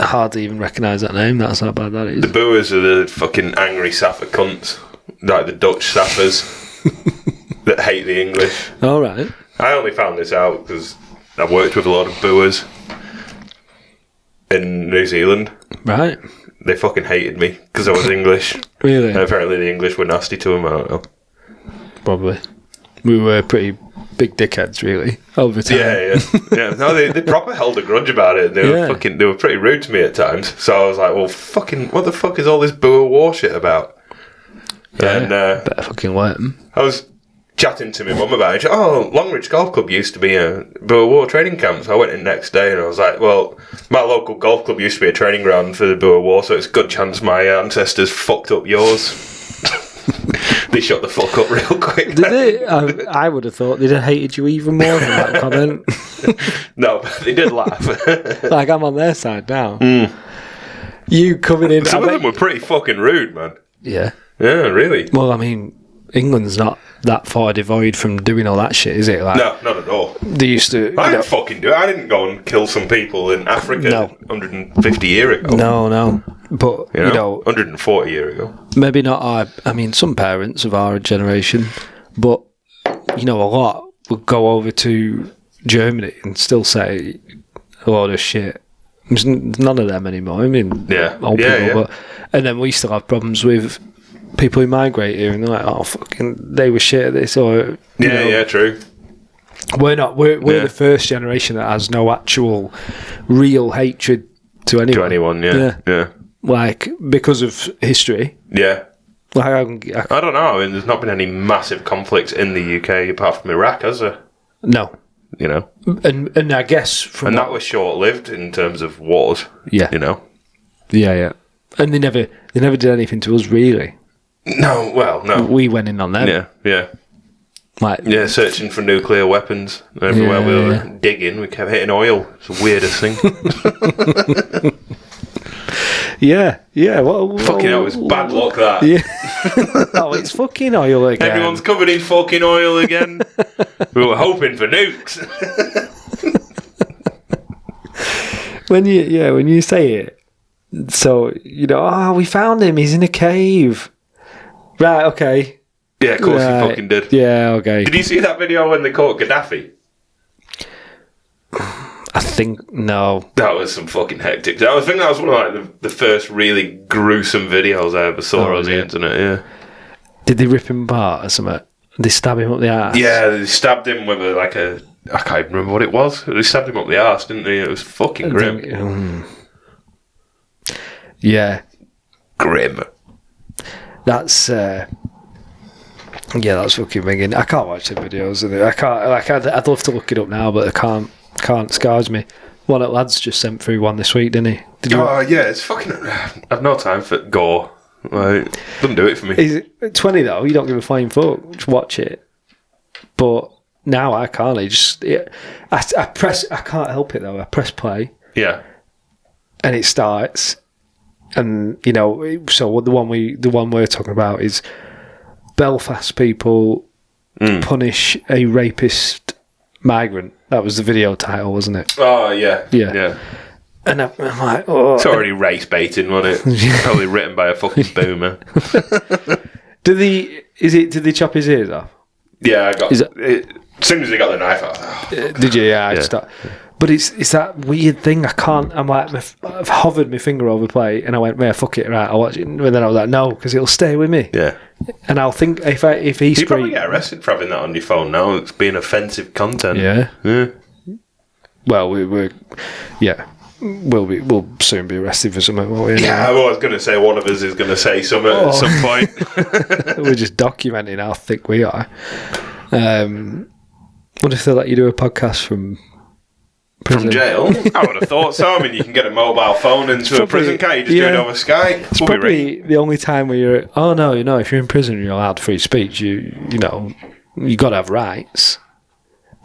hardly even recognise that name. That's how bad that is. The Boers are the fucking angry Sapper cunts, like the Dutch Sappers that hate the English. All right. I only found this out because I worked with a lot of Boers in New Zealand. Right. They fucking hated me because I was English. Really? And apparently the English were nasty to them. I don't know. Probably. We were pretty big dickheads, really, over time. Yeah. No, they proper held a grudge about it. They were they were pretty rude to me at times. So I was like, well, fucking, what the fuck is all this Boer War shit about? Yeah, And better fucking let them. I was chatting to my mum about it. She, Longridge Golf Club used to be a Boer War training camp. So I went in next day and I was like, well, my local golf club used to be a training ground for the Boer War, so it's a good chance my ancestors fucked up yours. They shut the fuck up real quick. Did they? I would have thought they'd have hated you even more than that comment. No, but they did laugh. Like, I'm on their side now. You coming in... Some of them were pretty fucking rude, man. Yeah. Yeah, really. Well, I mean, England's not that far devoid from doing all that shit, is it? Like, No, not at all. they used to... I didn't fucking do it. I didn't go and kill some people in Africa No. 150 years ago. No. But, You know, 140 years ago. maybe not some parents of our generation, but, a lot would go over to Germany and still say a lot of shit. There's none of them anymore. I mean, Yeah. old Yeah, people, yeah. but and then we still have problems with people who migrate here, and they're like, "Oh, fucking, they were shit at this," or Yeah, true. we're not. We're Yeah. the first generation that has no actual, real hatred to anyone. To anyone, yeah. Like, because of history. Yeah. Like, I don't know. I mean, there's not been any massive conflicts in the UK apart from Iraq, has there? no, You know? and I guess from And what- that was short-lived in terms of wars. Yeah. You know? yeah, and they never did anything to us really. No, well, no. We went in on them. Yeah. Like, Yeah, searching for nuclear weapons. Everywhere we were Yeah. digging, we kept hitting oil. It's the weirdest thing. yeah. Fucking hell, it was bad luck, that. Yeah. Oh, it's fucking oil again. Everyone's covered in fucking oil again. We were hoping for nukes. when you say it, so we found him. He's in a cave. Right. Okay. Yeah, of course he fucking did. Yeah, okay. Did you see that video when they caught Gaddafi? I think no. That was some fucking hectic. I think that was one of like the first really gruesome videos I ever saw on the internet. Yeah. Did they rip him apart or something? Did they stab him up the arse? Yeah, they stabbed him with I can't even remember what it was. They stabbed him up the arse, didn't they? It was fucking grim. Yeah. Grim. That's that's fucking ringing. I can't watch the videos of it. I can't. I'd love to look it up now, but I can't. Can't. Scars me. One of the lads just sent through one this week, didn't he? Yeah, it's fucking. I've no time for gore. Like, doesn't do it for me. Is it 20 though? You don't give a flying fuck. Just watch it. But now I can't. I press. I can't help it though. I press play. Yeah. And it starts, and so the one we're talking about is Belfast people punish a rapist migrant. That was the video title, wasn't it? Oh yeah, yeah. And I'm like, oh. It's already race baiting, wasn't it? Probably written by a fucking boomer. Did they chop his ears off? Yeah, as soon as he got the knife out. Did you? Yeah, but it's that weird thing. I can't. I'm like, I've hovered my finger over play, and I went, "Man, fuck it, right? I'll watch it." And then I was like, "No," because it'll stay with me. Yeah. And I'll think if he's you probably get arrested for having that on your phone now. It's being offensive content. Yeah. Yeah. Well, we'll soon be arrested for something, won't we? Yeah, I was going to say one of us is going to say something at some point. We're just documenting how thick we are. What if they let you do a podcast from prison? From jail? I would have thought so. I mean, you can get a mobile phone into a prison, can't you? Just do it over Skype. It's probably the only time where you're, if you're in prison, you're allowed free speech. You got to have rights.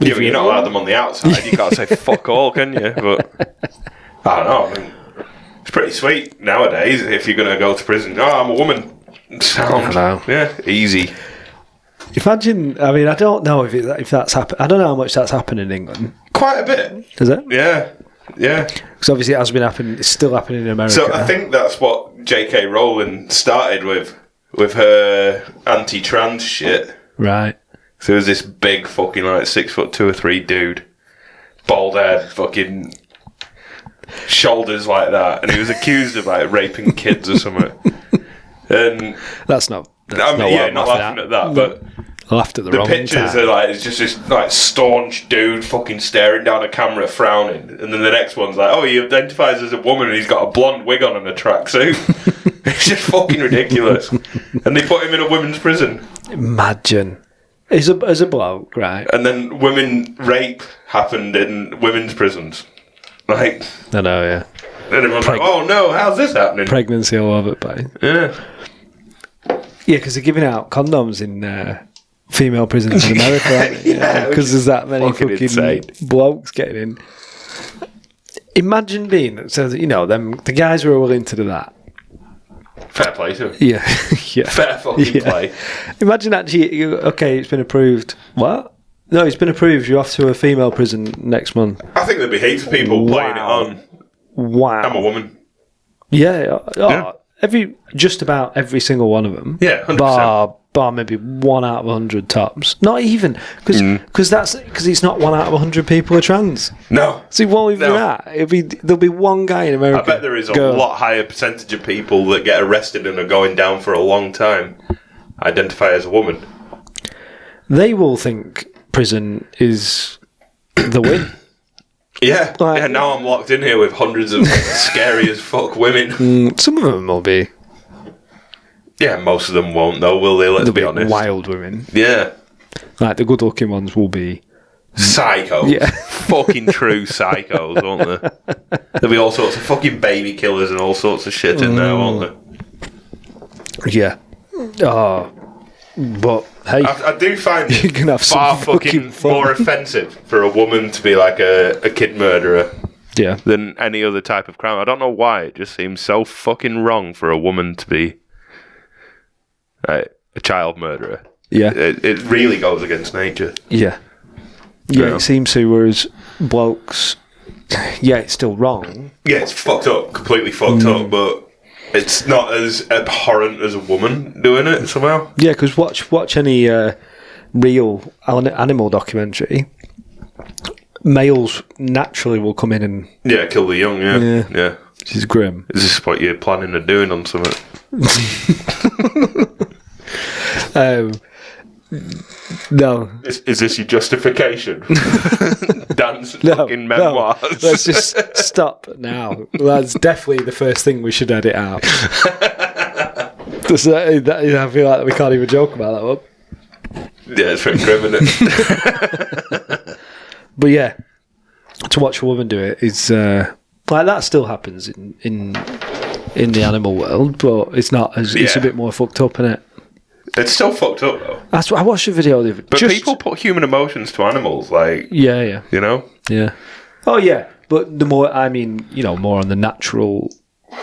Yeah, but you're not allowed them on the outside. You can't say fuck all, can you? But I don't know. I mean, it's pretty sweet nowadays if you're going to go to prison. Oh, I'm a woman. Sound. Yeah, easy. Imagine, I mean, I don't know if that's happened. I don't know how much that's happened in England. Quite a bit. Is it? Yeah. Yeah. Because obviously it has been happening, it's still happening in America. So I think that's what J.K. Rowling started with her anti-trans shit. Right. So there was this big fucking 6'2" or 3" dude, bald head, fucking shoulders like that, and he was accused of raping kids or something. And not laughing at that, but I laughed at the wrong pictures time. are it's just this staunch dude fucking staring down a camera, frowning, and then the next one's he identifies as a woman and he's got a blonde wig on and a tracksuit. It's just fucking ridiculous. And they put him in a women's prison. Imagine. As a bloke, right? And then women rape happened in women's prisons. I know, yeah. And everyone's oh no, how's this happening? Pregnancy all over the place. Yeah. Yeah, because they're giving out condoms in female prisons in America, aren't they? Yeah, because there's that many fucking blokes getting in. Imagine being the guys who are willing to do that. Fair play to him. Yeah. Fair fucking play. Imagine actually, it's been approved. What? No, it's been approved. You're off to a female prison next month. I think there'd be heaps of people playing it on. Wow. I'm a woman. Yeah. Just about every single one of them. Yeah, 100%. Bar maybe 1 out of 100 tops. Not even because it's not 1 out of 100 people are trans. No, so it won't even be that. There'll be one guy in America. I bet there is a lot higher percentage of people that get arrested and are going down for a long time identify as a woman. They will think prison is the win. Yeah, now I'm locked in here with hundreds of scary as fuck women. Some of them will be. Yeah, most of them won't though, will they? Let's be honest. Wild women. Yeah. Like the good looking ones will be psychos. Yeah. Fucking true psychos, won't there? There'll be all sorts of fucking baby killers and all sorts of shit in there, won't there? Yeah. Oh. But hey, I do find you can have far some fucking fun. more offensive for a woman to be like a kid murderer. Yeah. Than any other type of crime. I don't know why. It just seems so fucking wrong for a woman to be a child murderer. Yeah. It really goes against nature. Yeah. Yeah, it seems to, whereas blokes, it's still wrong. Yeah, it's fucked up, completely fucked up, but it's not as abhorrent as a woman doing it somehow. Yeah, because watch any real animal documentary. Males naturally will come in and kill the young. Yeah. Which is grim. Is this what you're planning on doing on something? No. Is this your justification? Dan's fucking memoirs. No. Let's just stop now. That's definitely the first thing we should edit out. I feel like we can't even joke about that one. Yeah, it's pretty grim, isn't it? But yeah, to watch a woman do it is like that still happens in the animal world, but it's not as it's a bit more fucked up, isn't it? It's still fucked up though. That's what I watched a video the other day. But people put human emotions to animals, like yeah, you know, yeah. Oh yeah, but the more more on the natural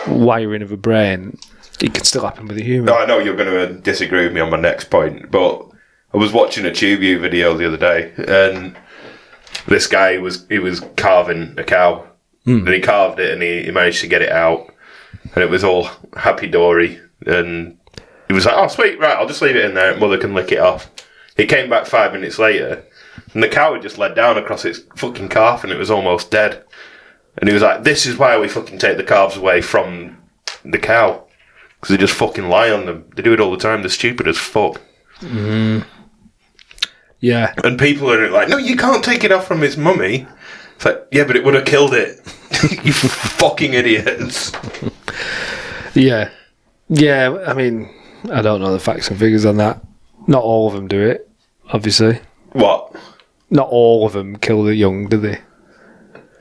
wiring of a brain, it can still happen with a human. No, I know you're going to disagree with me on my next point, but I was watching a TubeView video the other day, and this guy was carving a cow, and he carved it, and he managed to get it out, and it was all happy dory, and he was like, "Oh, sweet, right, I'll just leave it in there. Mother can lick it off." He came back 5 minutes later, and the cow had just laid down across its fucking calf, and it was almost dead. And he was like, "This is why we fucking take the calves away from the cow, because they just fucking lie on them. They do it all the time. They're stupid as fuck." Mm. Yeah. And people are like, "No, you can't take it off from its mummy." It's like, yeah, but it would have killed it. You fucking idiots. Yeah. Yeah, I mean, I don't know the facts and figures on that. Not all of them do it, obviously. What? Not all of them kill the young, do they?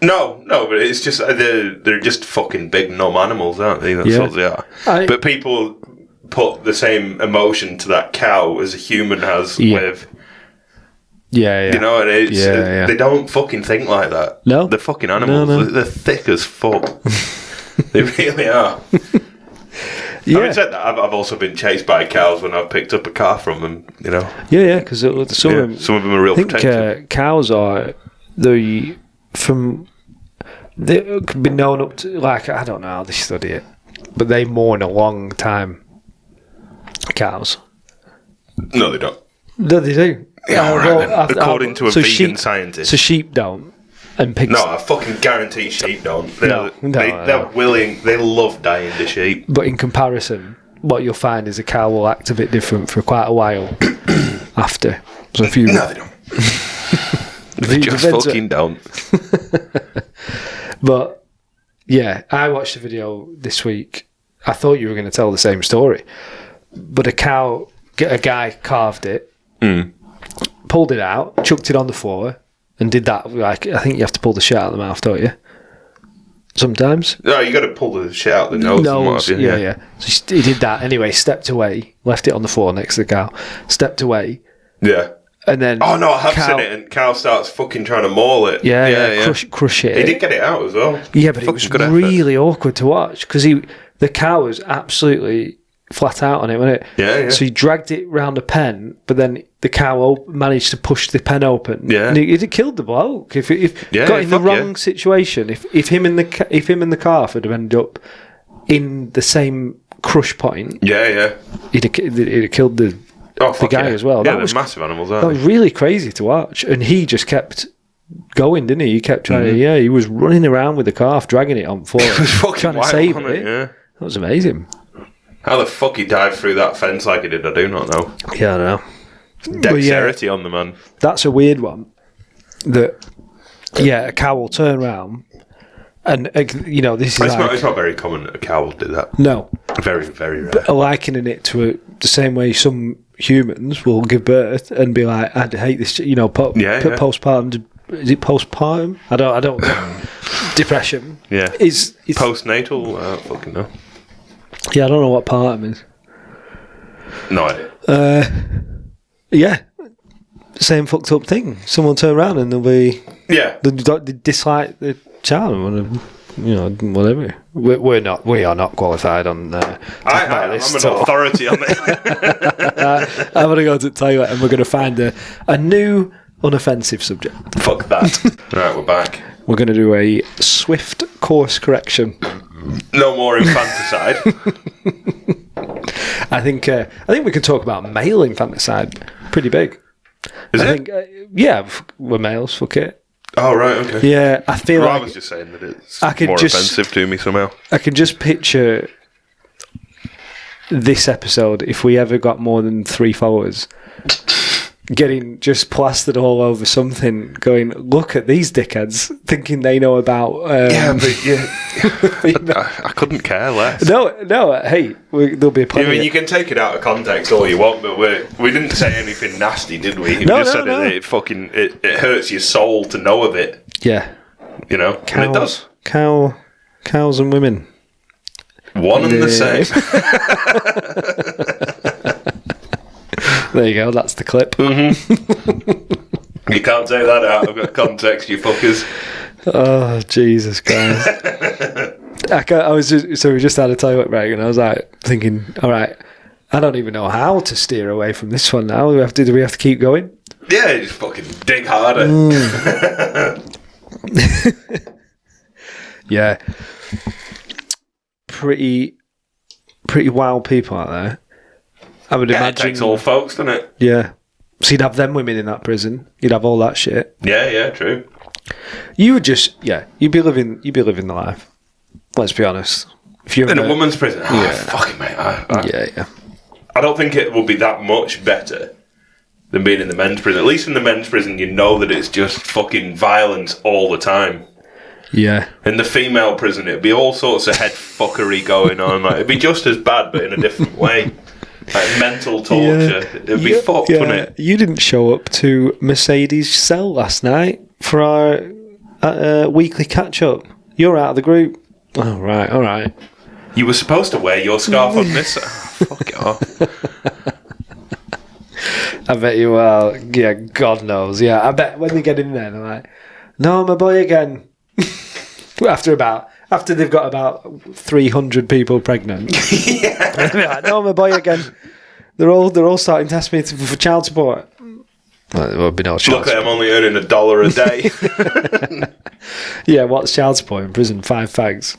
No, but it's just they're just fucking big numb animals, aren't they? That's what they are. But people put the same emotion to that cow as a human has with. Yeah. You know, and they don't fucking think like that. No, they're fucking animals. No. They're thick as fuck. They really are. Yeah. Having said that, I've also been chased by cows when I've picked up a calf from them, you know. Yeah, because some of them are real protective. Cows are they could be known up to, like, I don't know how they study it, but they mourn a long time. Cows. No, they don't. No, they do. Yeah, right, according to a vegan scientist. So sheep don't. And pigs. No, I fucking guarantee sheep don't. No. They're willing. They love dying to sheep. But in comparison, what you'll find is a cow will act a bit different for quite a while after. So if you no, they don't. They just fucking don't. But yeah, I watched the video this week. I thought you were going to tell the same story, but a guy carved it, pulled it out, chucked it on the floor. And did that, like, I think you have to pull the shit out of the mouth, don't you? Sometimes. No, you got to pull the shit out of the nose. And what have you, yeah. So he did that anyway, stepped away, left it on the floor next to the cow, stepped away. Yeah. And then. Oh, no, I have seen it, and cow starts fucking trying to maul it. Yeah. Crush it. He did get it out as well. Yeah, but it was really awkward to watch because the cow was absolutely flat out on it, wasn't it? Yeah. So he dragged it round the pen, but then the cow managed to push the pen open. Yeah, and it killed the bloke. If got in the wrong situation, if him and the calf had ended up in the same crush point, he'd have killed the guy as well. Yeah, that was massive animals. Aren't that was really crazy to watch, and he just kept going, didn't he? He kept trying to. Yeah, he was running around with the calf, dragging it on floor, trying to save it. Yeah, that was amazing. How the fuck he dived through that fence like he did, I do not know. Yeah, I don't know. Dexterity on the man. That's a weird one. A cow will turn around and, this is it's not very common that a cow will do that. No. Very, very rare. But likening it to the same way some humans will give birth and be like, I hate this, postpartum. Is it postpartum? I don't know. Depression. Yeah. Is postnatal? I don't fucking know. Yeah, I don't know what partum is. No idea. Yeah. Same fucked up thing. Someone turn around and they'll be... Yeah. They dislike the child, whatever. We are not qualified on I'm an authority on it. I'm going to go to the toilet and we're going to find a new unoffensive subject. Fuck that. Right, we're back. We're going to do a swift course correction. No more infanticide. I think we can talk about male infanticide. Pretty big. Is I it? think, we're males. Fuck it. Oh, right, okay. Yeah, I feel Well, like I was just saying that it's I could more just- offensive to me somehow. I can just picture this episode, if we ever got more than 3 followers, getting just plastered all over something, going, look at these dickheads, thinking they know about... I couldn't care less. No, hey, there'll be a I mean, you can take it out of context all you want, but we didn't say anything nasty, did we? We just said that it hurts your soul to know of it, Yeah. you know? And it does. Cows and women. One and the same. There you go, that's the clip. You can't take that out of context, you fuckers. Oh, Jesus Christ. We just had a toilet break and I was like thinking, all right, I don't even know how to steer away from this one now. Do we have to keep going? Yeah, just fucking dig harder. Yeah. Pretty wild people out there. I would Yeah, it imagine. takes all folks, doesn't it? Yeah. So you'd have them women in that prison. You'd have all that shit. Yeah, true. You would just, you'd be living the life. Let's be honest. If you're In a woman's prison, fucking mate. yeah. I don't think it will be that much better than being in the men's prison. At least in the men's prison, you know that it's just fucking violence all the time. Yeah. In the female prison, it'd be all sorts of head fuckery going on. Like, it'd be just as bad, but in a different way. Like mental torture. It'd be fucked, wouldn't it? You didn't show up to Mercedes' cell last night for our weekly catch-up. You're out of the group. Oh, right, all right. You were supposed to wear your scarf on this. Fuck it off. I bet you will. Yeah, God knows. Yeah, I bet when they get in there, they're like, no, my boy again. After they've got about 300 people pregnant. Yeah. Like, no, my boy again. They're all starting to ask me for child support. Well, there won't be no child Look at him only earning $1 a day. Yeah, what's child support in prison? 5 fags.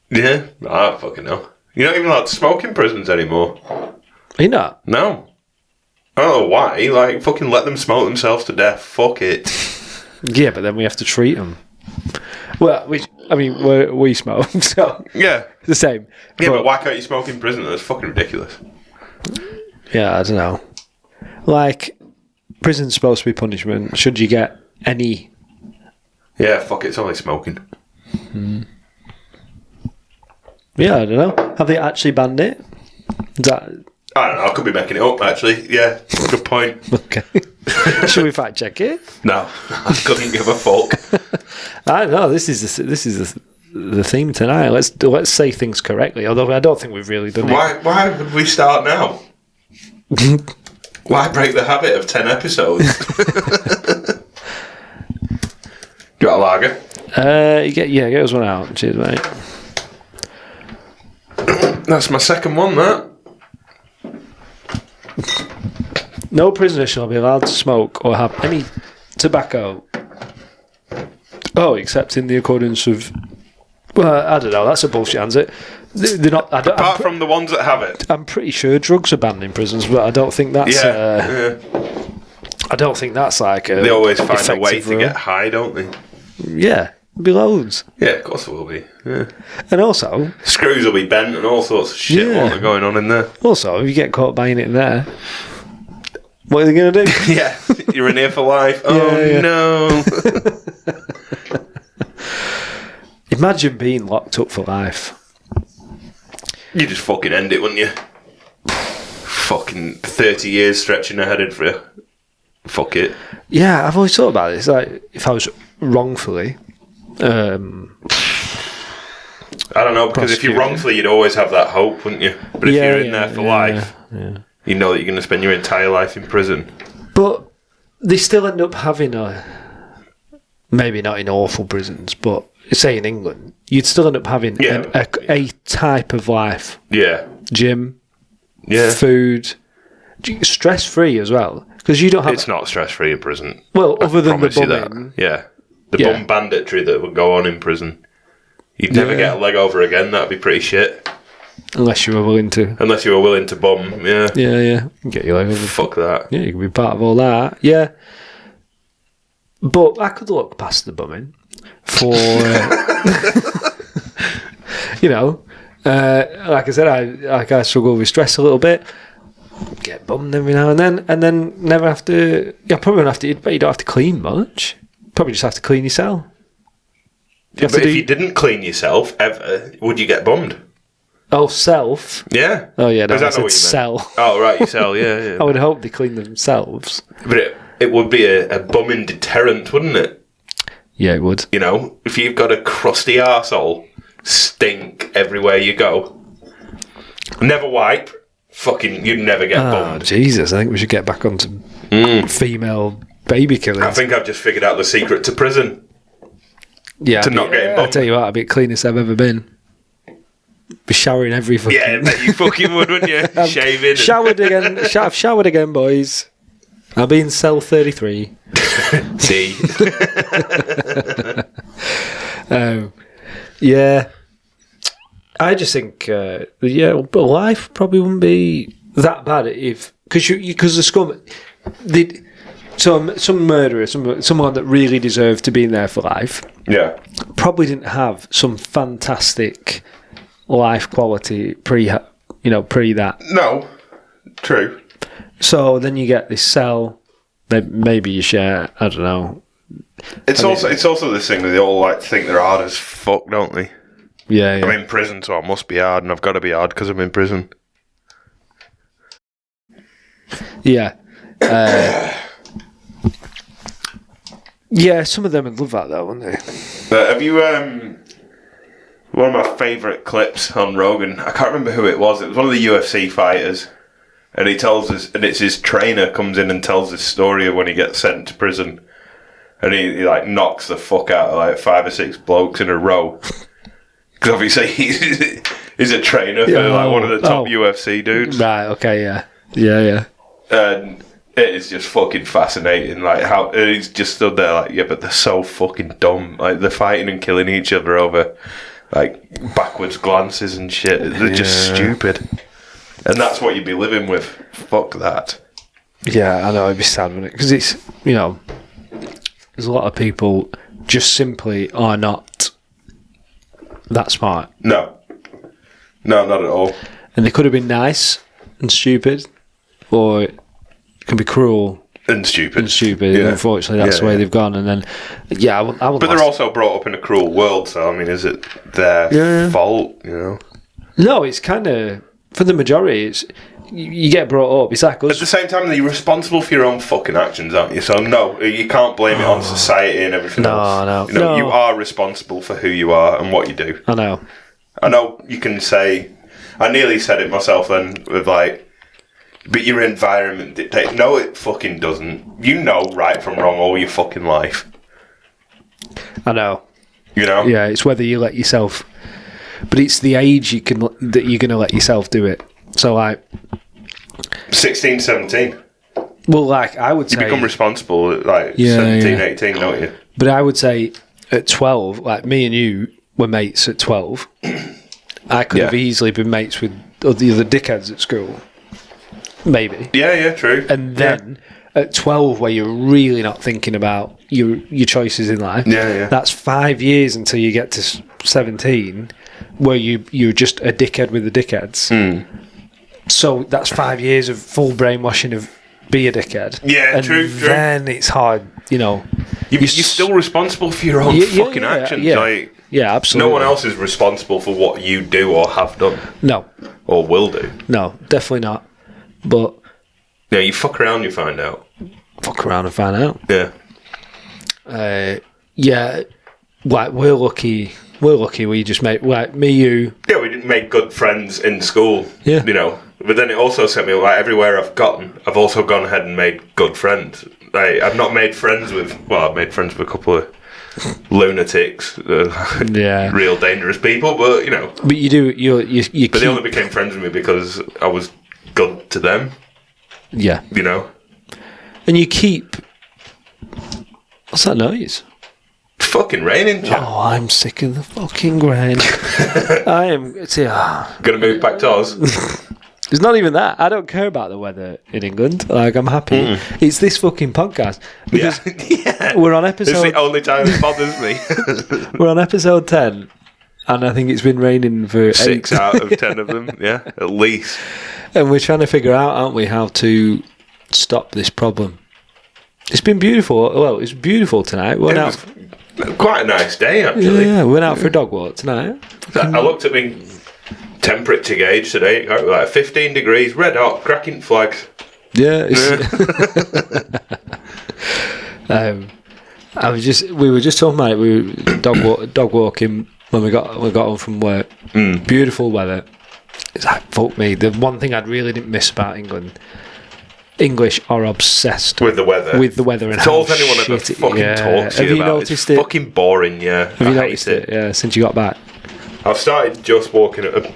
Yeah, I don't fucking know. You're not even allowed to smoke in prisons anymore. Are you not? No. I don't know why. Like, fucking let them smoke themselves to death. Fuck it. Yeah, but then we have to treat them. Well, we smoke, so Yeah. it's the same. Yeah, but why can't you smoke in prison? That's fucking ridiculous. Yeah, I don't know. Like, prison's supposed to be punishment. Should you get any... Yeah, fuck it. It's only smoking. Yeah, I don't know. Have they actually banned it? Is that... I don't know. I could be making it up, actually. Yeah, good point. Okay. Should we fact check it? No, I couldn't give a fuck. I don't know. This is the theme tonight. Let's say things correctly. Although I don't think we've really done it. Why would we start now? Why break the habit of 10 episodes? You got a lager? Get us one out. Cheers, mate. That's my second one, that. No prisoner shall be allowed to smoke or have any tobacco. Oh, except in the accordance of... Well, I don't know. That's a bullshit answer. They're not... Apart from the ones that have it. I'm pretty sure drugs are banned in prisons, but I don't think that's... Yeah. I don't think that's like a... They always find a way effective to rule. get high, don't they? Yeah, there'll be loads. Yeah, of course there will be. Yeah. And also, Screws will be bent and all sorts of shit Yeah. what are going on in there. if you get caught buying it in there, what are they going to do? Yeah, you're in here for life. Oh, Yeah. no. Imagine being locked up for life. You just fucking end it, wouldn't you? Fucking 30 years stretching ahead in for you. Fuck it. Yeah, I've always thought about it. It's like, if I was wrongfully... I don't know, because if you're Prosecuted. wrongfully, you'd always have that hope, wouldn't you? But if you're in there for life, you know that you're going to spend your entire life in prison. But they still end up having maybe not in awful prisons, but say in England, you'd still end up having a type of life. Yeah. Gym, Yeah. food, stress-free as well. Because you don't have... It's not stress-free in prison. Well, other than the Promise you that. bumming. Yeah. The Yeah. bum banditry that would go on in prison. You'd never get a leg over again. That'd be pretty shit. Unless you were willing to. Unless you were willing to bum, yeah. Yeah. Get your leg over. Fuck that. Yeah, you can be part of all that. Yeah. But I could look past the bumming for, like I said, I struggle with stress a little bit. Get bummed every now and then never have to. Yeah, probably don't have to. But you don't have to clean much. Probably just have to clean your cell. But if you didn't clean yourself ever, would you get bummed? Oh, self. Yeah. Oh yeah, no, I Is that said what you meant? cell. Oh right, your cell. Yeah. I would hope they clean themselves. But it would be a bumming deterrent, wouldn't it? Yeah, it would. You know, if you've got a crusty arsehole, stink everywhere you go, never wipe, fucking, you'd never get Oh bummed. Jesus! I think we should get back onto female baby killers. I think I've just figured out the secret to prison. Yeah, to not getting I'll bummed. tell you what, I'd be the cleanest I've ever been. Be showering every fucking. Yeah, I bet you fucking would, wouldn't you? Shaving. Showered again. I've showered again, boys. I'll be in cell 33. See. Yeah. I just think, but life probably wouldn't be that bad if because the scum, some murderer, someone that really deserved to be in there for life, Yeah. probably didn't have some fantastic life quality pre that. No. True. So then you get this cell that maybe you share. I don't know. It's also this thing that they all like to think they're hard as fuck, don't they? Yeah. I'm in prison, so I must be hard, and I've got to be hard because I'm in prison. Yeah. Yeah, some of them would love that though, wouldn't they? Have you one of my favourite clips on Rogan? I can't remember who it was. It was one of the UFC fighters, and he tells us, and it's his trainer comes in and tells his story of when he gets sent to prison, and he like knocks the fuck out of like 5 or 6 blokes in a row. Because obviously he's a trainer for like one of the top UFC dudes. Right. Okay. Yeah. And it is just fucking fascinating, like how he's just stood there like, yeah, but they're so fucking dumb. Like they're fighting and killing each other over like backwards glances and shit. They're just stupid, and that's what you'd be living with. Fuck that. Yeah, I know it'd be sad, wouldn't it? Because it's there's a lot of people just simply are not that smart, No, not at all. and they could have been nice and stupid, or it can be cruel And stupid. and Yeah. unfortunately, that's the way they've gone. And then, I wouldn't But they're also brought up in a cruel world, so I mean, is it their fault? You know. No, it's kind of for the majority. It's you get brought up. It's like At us. the same time, you're responsible for your own fucking actions, aren't you? So no, you can't blame it on society and everything else. No. You are responsible for who you are and what you do. I know. I know you can say, I nearly said it myself then, with like, but your environment dictates. No, it fucking doesn't. You know right from wrong all your fucking life. I know. You know? Yeah, it's whether you let yourself, but it's the age that you're going to let yourself do it. So like 16, 17. well, like I would You say, become responsible at like 17, 18, don't you? but I would say at 12, like me and you were mates at 12. I could have easily been mates with the other dickheads at school, maybe. Yeah, true. And then at 12, where you're really not thinking about your choices in life, that's 5 years until you get to 17, where you're just a dickhead with the dickheads. So that's 5 years of full brainwashing of be a dickhead. Yeah, and true. Then it's hard, You're still responsible for your own fucking actions. Yeah. Like, yeah, absolutely. no one else is responsible for what you do or have done No, or will do. no, definitely not. But Yeah, you fuck around, you find out. fuck around and find out. Yeah. Yeah, like we're lucky. We just made like me, you. Yeah, we didn't make good friends in school. Yeah. You know, but then it also set me like everywhere I've gotten, I've also gone ahead and made good friends. Like, I've not made friends with. Well, I've made friends with a couple of lunatics, real dangerous people. But you know, But you do. You. but they only became friends with me because I was good to them. Yeah, You know, and you keep. What's that noise? fucking raining, Jack. Oh, I'm sick of the fucking rain. I am. Gonna move back to Oz. It's not even that. I don't care about the weather in England. Like, I'm happy. It's this fucking podcast. Because we're on It's episode... the only time it bothers me. We're on episode 10, and I think it's been raining for 6 8. out of 10 of them, yeah, at least. And we're trying to figure out, aren't we, how to stop this problem. It's been beautiful. Well, it's beautiful tonight. We went out. Quite a nice day, actually. Yeah, we went out for a dog walk tonight. I looked at my temperature gauge today. It got like 15 degrees, red hot, cracking flags. Yeah. We were just talking about it. We were dog walking when we got home from work. Beautiful weather. It's like, fuck me. The one thing I really didn't miss about England. English are obsessed with the weather. And it's all how anyone ever shit fucking talks to Have you you about. noticed It's it? fucking boring, yeah. Have you noticed it? Yeah, since you got back. I've started just walking at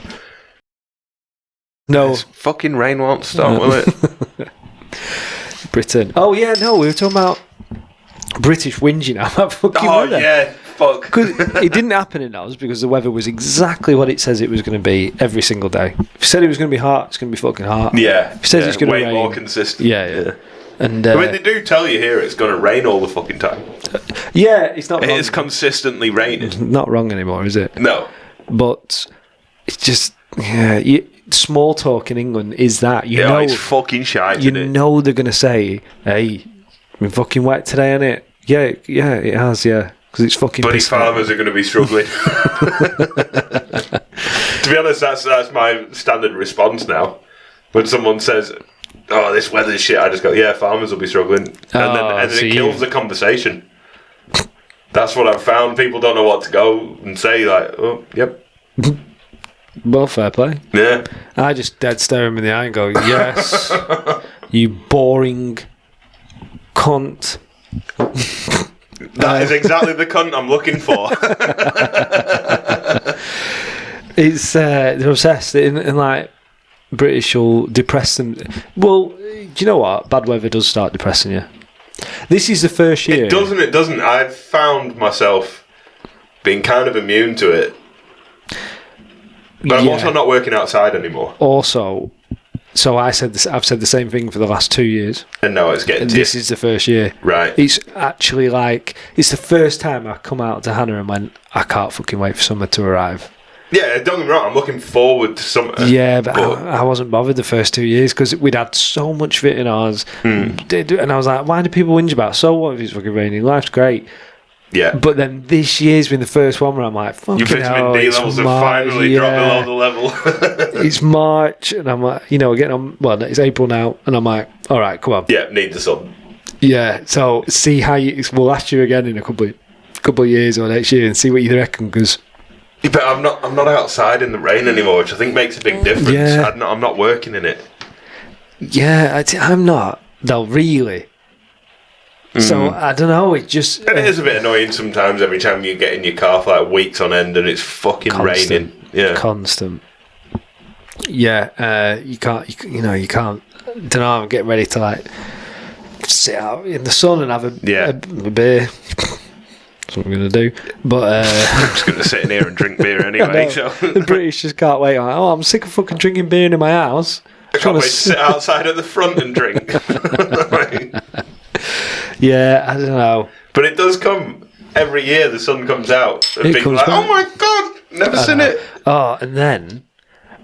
No. This fucking rain won't stop, will it? Britain. Oh, yeah, no, we were talking about British whinging about fucking weather. Yeah, fuck. Because it didn't happen in Oz because the weather was exactly what it says it was going to be every single day. If it said it was going to be hot, it's going to be fucking hot. Yeah. If it says it's going to way rain, more consistent. Yeah. And I mean, they do tell you here it's going to rain all the fucking time. yeah, it's not It wrong. is consistently raining. Not wrong anymore, is it? No. But it's just, small talk in England is that. You know, it's fucking shite, you isn't it? know they're going to say, hey, been fucking wet today, ain't it? Yeah, it has, yeah. Because it's fucking Bloody pissing farmers are going to be struggling. To be honest, that's my standard response now. When someone says, "Oh, this weather's shit," I just go, "Yeah, farmers will be struggling," and then it kills the conversation. That's what I've found. People don't know what to go and say. Like, "Oh, yep." Well, fair play. Yeah. I just dead stare him in the eye and go, yes, you boring cunt. That is exactly the cunt I'm looking for. It's they're obsessed, and like British will depress them. Well, do you know what? Bad weather does start depressing you. This is the first year. It doesn't. I've found myself being kind of immune to it. But I'm also not working outside anymore. Also, so I've said the same thing for the last 2 years. And now it's getting to This is the first year. Right. It's actually like, it's the first time I come out to Hannah and went, I can't fucking wait for summer to arrive. Yeah, don't get me wrong, I'm looking forward to summer. Yeah, but I wasn't bothered the first 2 years because we'd had so much of it in ours. And I was like, why do people whinge about it? So what if it's fucking raining? Life's great. Yeah. But then this year's been the first one where I'm like, fucking Your vitamin D levels have finally dropped below the level. It's March, and I'm like, getting on. Well, it's April now, and I'm like, all right, come on. Yeah, need the sun. Yeah, so see how we'll ask you again in a couple of years or next year and see what you reckon. Because but I'm not outside in the rain anymore, which I think makes a big difference. Yeah. I'm not working in it. yeah, I'm not. No, really. So I don't know. It just And it is a bit annoying sometimes. Every time you get in your car for like weeks on end, and it's fucking raining. Yeah, constant. Yeah, you can't. You can't. Don't know. I'm getting ready to like sit out in the sun and have a beer. That's what I'm going to do. But I'm just going to sit in here and drink beer anyway. So. The British just can't wait. Like, I'm sick of fucking drinking beer in my house. I can't wait to sit outside at the front and drink. Yeah, I don't know. But it does come every year. The sun comes out, and It people are comes like, back. "Oh my god, never seen it." Oh, and then,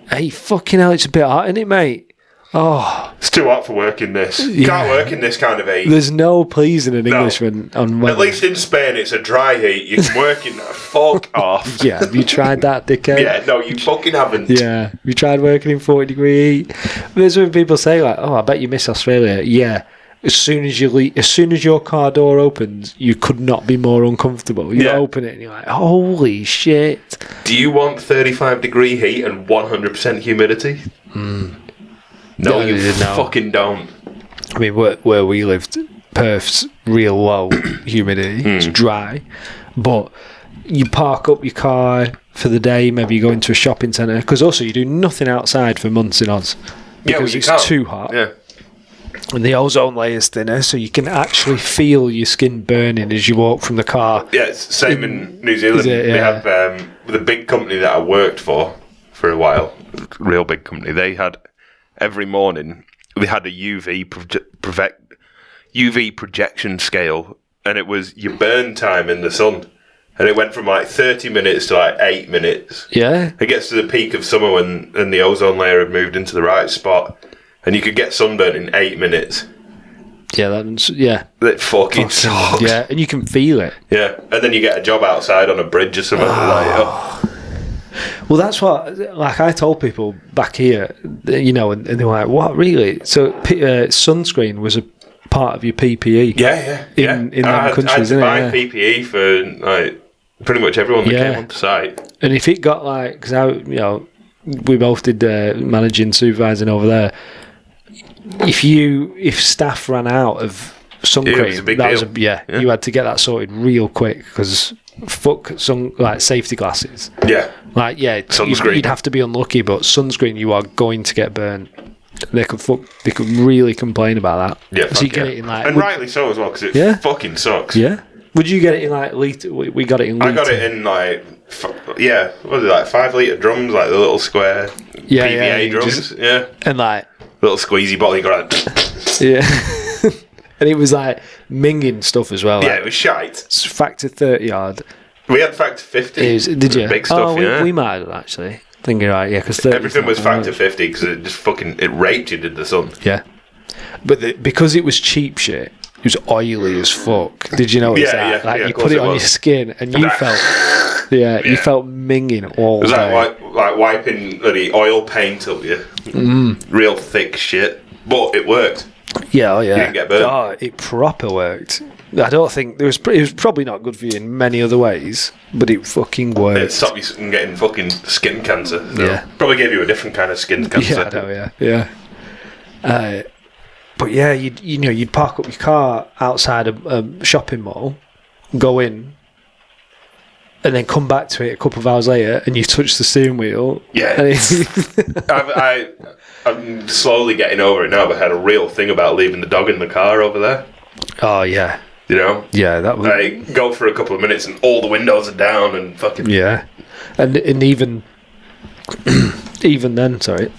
hey, fucking hell, it's a bit hot, isn't it, mate? Oh, It's too hot for work in this. Can't work in this kind of heat. there's no pleasing an Englishman on weather. At least in Spain, it's a dry heat. You can work in that. Fuck off. Yeah, have you tried that, dickhead? Yeah, no, you fucking haven't. Yeah, have you tried working in 40-degree heat? There's when people say like, "Oh, I bet you miss Australia." Yeah. As soon as your car door opens, you could not be more uncomfortable. You open it and you're like, "Holy shit!" Do you want 35-degree heat and 100% humidity? No, you fucking don't. I mean, where we lived, Perth's real low humidity. It's dry, but you park up your car for the day. Maybe you go into a shopping centre because also you do nothing outside for months in Oz because you it's can't. too hot. Yeah. And the ozone layer is thinner, so you can actually feel your skin burning as you walk from the car. Yeah, it's the same in New Zealand. It? Yeah. They have the big company that I worked for a while, real big company. They had every morning they had a UV projection scale, and it was your burn time in the sun, and it went from like 30 minutes to like 8 minutes. Yeah, it gets to the peak of summer when the ozone layer had moved into the right spot, and you could get sunburn in 8 minutes. Yeah, It fucking sucks. Yeah, and you can feel it. Yeah, and then you get a job outside on a bridge or something Well, that's what, like, I told people back here, you know, and they were like, "What, really?" So, sunscreen was a part of your PPE. Yeah. In them countries, I isn't had to buy it? PPE for like pretty much everyone that came onto site. And if it got like, because we both did managing, supervising over there. If staff ran out of sun cream, it was a big deal. You had to get that sorted real quick because fuck safety glasses. Yeah. Sunscreen. You'd have to be unlucky, but sunscreen, you are going to get burnt. They could really complain about that. Yeah, so you get it in like, and rightly so as well, because it fucking sucks. Yeah. Would you get it in like litre? We got it in litre. I got it in like, what was it, like 5 litre drums, like the little square PVA drums. And like little squeezy bottle you got. Yeah. And it was like minging stuff as well. Yeah, it was shite. It's factor 30 odd. We had factor 50. Did you? Big stuff, we might have actually. Thinking right, yeah, because everything was factor 50 because it just it raped you in the sun. Yeah, but because it was cheap shit, it was oily as fuck. Did you notice that? Yeah, you put it on your skin and you felt, you felt minging all day. It was like wiping the oil paint up you. Real thick shit, but it worked. Yeah, oh yeah. You didn't get burnt. Oh, it proper worked. I don't think it was probably not good for you in many other ways, but it fucking worked. It stopped you from getting fucking skin cancer. So yeah, probably gave you a different kind of skin cancer. Yeah, I know. Yeah. But yeah, you'd park up your car outside a shopping mall, go in, and then come back to it a couple of hours later, and you touch the steering wheel. Yeah, I'm slowly getting over it now, but I had a real thing about leaving the dog in the car over there. Oh yeah. You know? Yeah, that was. I go for a couple of minutes and all the windows are down and fucking. Yeah, and even then, sorry.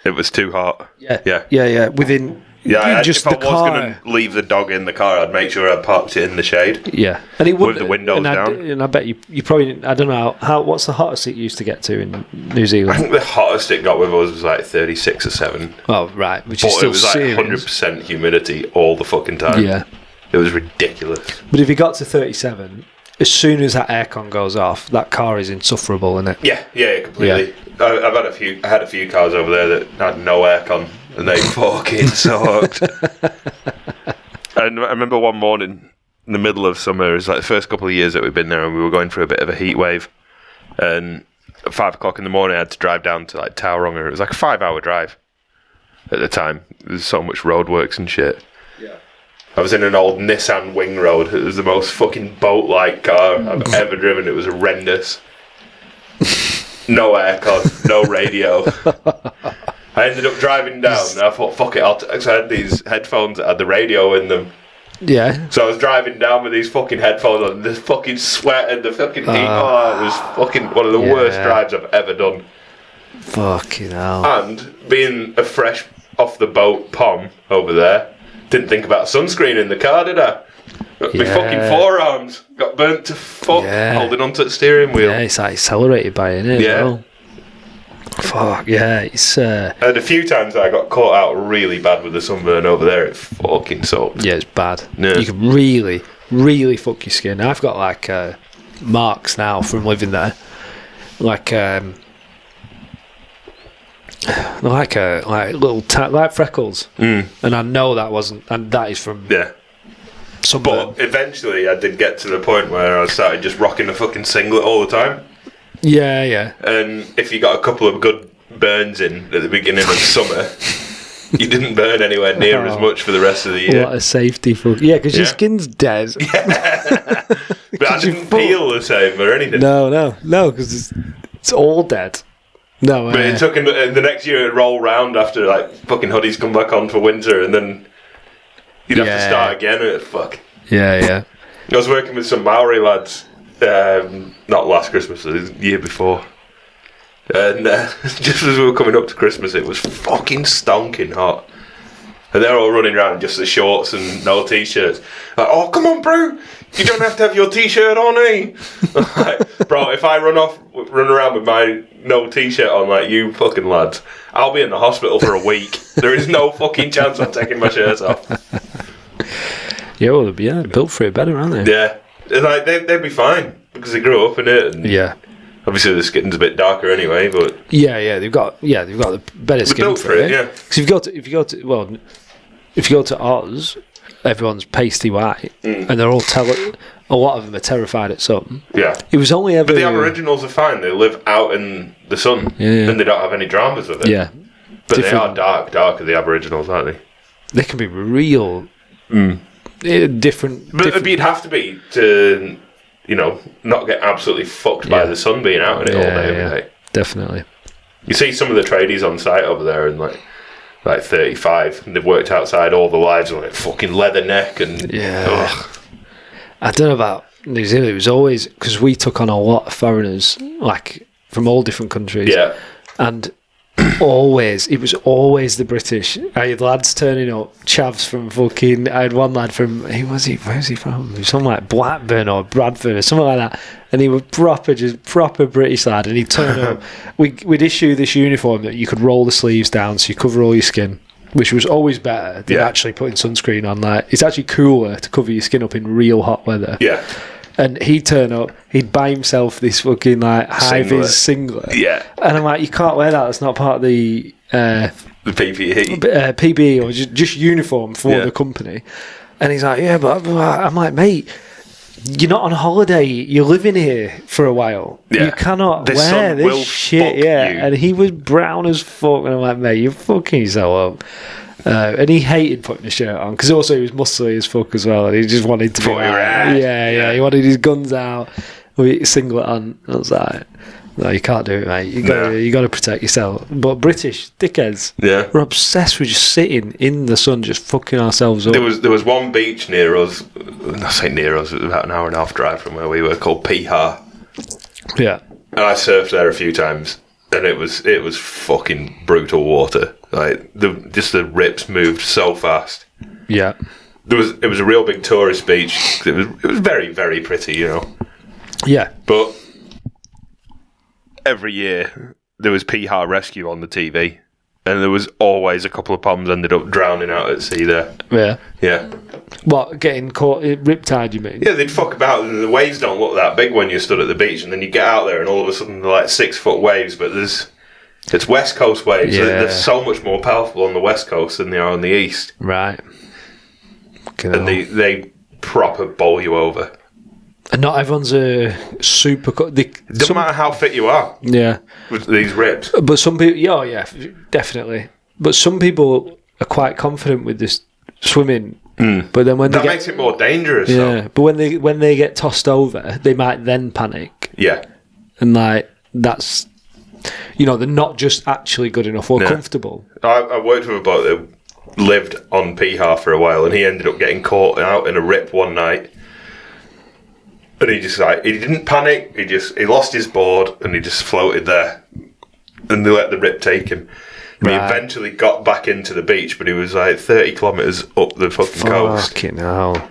It was too hot. Yeah. Within. Yeah, just if the I was car. going to leave the dog in the car, I'd make sure I parked it in the shade. Yeah, and it would with the windows down. And I bet you probably, I don't know how. What's the hottest it used to get to in New Zealand? I think the hottest it got with us was like 36 or 7. Oh right, which but is still it was like serious. 100% humidity all the fucking time. Yeah, it was ridiculous. But if it got to 37, as soon as that aircon goes off, that car is insufferable, isn't it? Yeah, completely. Yeah. I had a few cars over there that had no aircon, and they fucking sucked. And I remember one morning in the middle of summer, it was like the first couple of years that we've been there, and we were going through a bit of a heat wave. And at 5 o'clock in the morning, I had to drive down to like Tauranga. It was like a 5-hour drive at the time. There's so much roadworks and shit. Yeah. I was in an old Nissan Wing Road. It was the most fucking boat-like car I've ever driven. It was horrendous. No aircon, no radio. I ended up driving down and I thought, fuck it, because I had these headphones that had the radio in them. Yeah. So I was driving down with these fucking headphones on, the fucking sweat and the fucking heat. It was fucking one of the worst drives I've ever done. Fucking hell. And being a fresh off the boat Pom over there, didn't think about sunscreen in the car, did I? My fucking forearms got burnt to fuck holding onto the steering wheel. Yeah, it's like accelerated by it, isn't it? Yeah. Well? Fuck, yeah, it's... And a few times I got caught out really bad with the sunburn over there. It fucking sucked. Yeah, it's bad. Yeah. You can really, really fuck your skin. I've got like marks now from living there. Like little like freckles. And I know that wasn't... And that is from... Yeah. Sunburn. But eventually I did get to the point where I started just rocking a fucking singlet all the time. Yeah. And if you got a couple of good burns in at the beginning of summer, you didn't burn anywhere near as much for the rest of the year. What a safety fuck. Yeah, because your skin's dead. Yeah. But I didn't feel the same or anything. No, because it's all dead. No, But it took him the next year to roll round after like fucking hoodies come back on for winter, and then you'd have to start again. Fuck. Yeah. I was working with some Maori lads, not last Christmas, the year before. And just as we were coming up to Christmas, it was fucking stonking hot. And they're all running around in just the shorts and no t-shirts. Like, oh, come on, bro. You don't have to have your t-shirt on, eh? Like, bro, if I run around with my no t-shirt on like you fucking lads, I'll be in the hospital for a week. There is no fucking chance I'm taking my shirt off. Yeah, well, built for it better, aren't they? Yeah. Like, they'd be fine because they grew up in it. And yeah. Obviously, the skin's a bit darker anyway, but yeah, they've got the better skin built for it. Yeah. Because if you go to Oz, everyone's pasty white, and they're all a lot of them are terrified at sun. Yeah. It was only ever. But the Aboriginals are fine. They live out in the sun, and they don't have any dramas with it. Yeah. But they are darker, the Aboriginals, aren't they? They can be real different. But you'd have to be to, not get absolutely fucked by the sun being out in it all day every day. Definitely. You see some of the tradies on site over there and like 35, and they've worked outside all their lives on fucking leather neck and I don't know about New Zealand. It was always because we took on a lot of foreigners, like from all different countries. Yeah, and it was always the British. I had lads turning up, chavs from fucking. I had one lad from. Where's he from? He was something like Blackburn or Bradford or something like that. And he was proper British lad. And he'd turn up. We'd issue this uniform that you could roll the sleeves down so you cover all your skin, which was always better than actually putting sunscreen on. Like, it's actually cooler to cover your skin up in real hot weather. Yeah. And he'd turn up, he'd buy himself this fucking like high-vis singlet. Yeah. And I'm like, you can't wear that, that's not part of the PPE. PPE or just uniform for the company. And he's like, yeah, but I'm like, mate, you're not on holiday, you're living here for a while. Yeah. You cannot wear this shit. Yeah. You. And he was brown as fuck, and I'm like, mate, you're fucking yourself up. And he hated putting a shirt on because also he was muscly as fuck as well, and he just wanted to be like, he wanted his guns out with singlet on. I was like, no, you can't do it, mate. You got to protect yourself. But British dickheads, we're obsessed with just sitting in the sun, just fucking ourselves up. There was one beach near us. I say near us, it was about an hour and a half drive from where we were, called Piha. Yeah, and I surfed there a few times, and it was fucking brutal water. Like the rips moved so fast. Yeah, it was a real big tourist beach. It was very, very pretty, Yeah, but every year there was Piha Rescue on the TV, and there was always a couple of palms ended up drowning out at sea there. Yeah. What, getting caught riptide, you mean? Yeah, they'd fuck about, and the waves don't look that big when you're stood at the beach, and then you get out there, and all of a sudden they're like 6-foot waves, but it's West Coast waves. Yeah. They're so much more powerful on the West Coast than they are on the East. Right. And they proper bowl you over. And not everyone's a super... Doesn't matter how fit you are. Yeah. With these rips. But some people... Yeah, definitely. But some people are quite confident with this swimming. But then when that makes it more dangerous. Yeah. But when they get tossed over, they might then panic. Yeah. And that's... they're not just actually good enough or comfortable. I worked with a bloke that lived on Piha for a while, and he ended up getting caught out in a rip one night. And he just he didn't panic. He lost his board and he just floated there, and they let the rip take him. Right. He eventually got back into the beach, but he was 30 kilometres up the fucking coast. Fucking hell.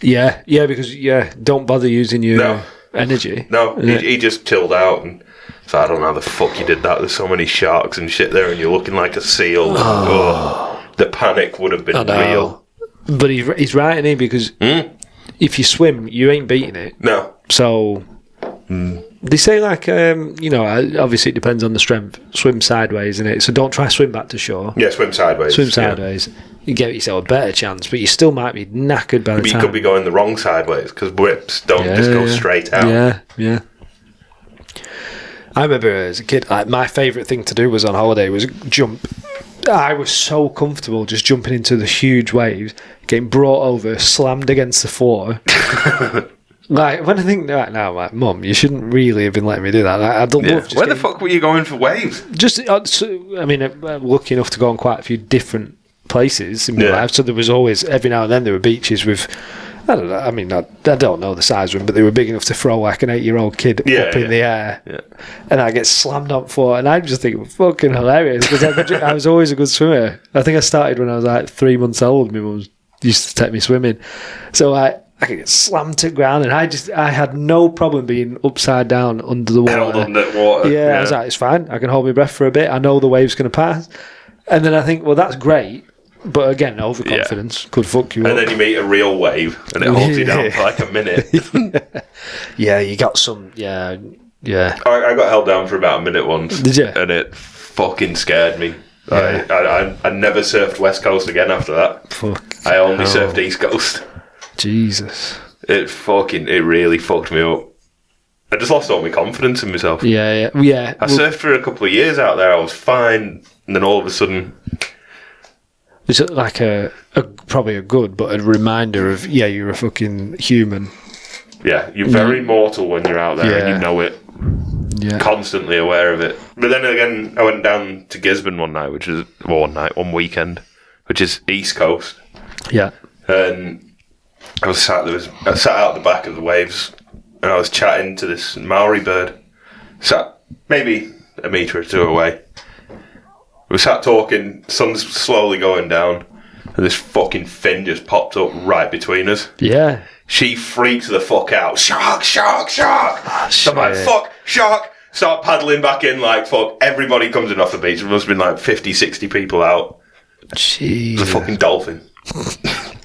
Yeah, because don't bother using your energy. No, he just chilled out, and so I don't know how the fuck you did that. There's so many sharks and shit there, and you're looking like a seal. The panic would have been real. But he's right, isn't he? Because if you swim, you ain't beating it. No. So they say obviously it depends on the strength. Swim sideways, innit? So don't try swim back to shore. Yeah, swim sideways. Swim sideways. You get yourself a better chance, but you still might be knackered by the time. You could be going the wrong sideways because whips don't just go straight out. Yeah. I remember as a kid, my favourite thing to do was on holiday was jump. I was so comfortable just jumping into the huge waves, getting brought over, slammed against the floor, Like, when I think right now, like, Mum, you shouldn't really have been letting me do that. Like, I'd love just Where the fuck were you going for waves? Just, I mean, I'm lucky enough to go on quite a few different places in my life. So there was always, every now and then, there were beaches with, I don't know, I mean, I don't know the size of them, but they were big enough to throw like an 8-year-old kid up in the air. Yeah. And I get slammed up for it. And I just think it was fucking hilarious because I was always a good swimmer. I think I started when I was like 3 months old. My mum used to take me swimming. So I could get slammed to the ground, and I had no problem being upside down under the water. Held under water. Yeah, I was like, it's fine. I can hold my breath for a bit. I know the wave's going to pass. And then I think, well, that's great. But again, overconfidence could fuck you up. And then you meet a real wave, and it holds you down for like a minute. Yeah, you got some, yeah. I got held down for about a minute once. Did you? And it fucking scared me. Yeah. I never surfed West Coast again after that. Fuck. I only surfed East Coast. Jesus. It really fucked me up. I just lost all my confidence in myself. Yeah. I surfed for a couple of years out there. I was fine, and then all of a sudden, it's like a probably a good, but a reminder of you're a fucking human. Yeah, you're very mortal when you're out there, and you know it. Yeah. Constantly aware of it. But then again, I went down to Gisborne one weekend, which is East Coast. Yeah. And I sat out the back of the waves, and I was chatting to this Maori bird, sat maybe a metre or two away. We sat talking, sun's slowly going down, and this fucking fin just popped up right between us. Yeah. She freaks the fuck out. Shark! Oh, I'm like, fuck, shark! Start paddling back in like fuck. Everybody comes in off the beach. There must have been like 50, 60 people out. Jeez. There's a fucking dolphin.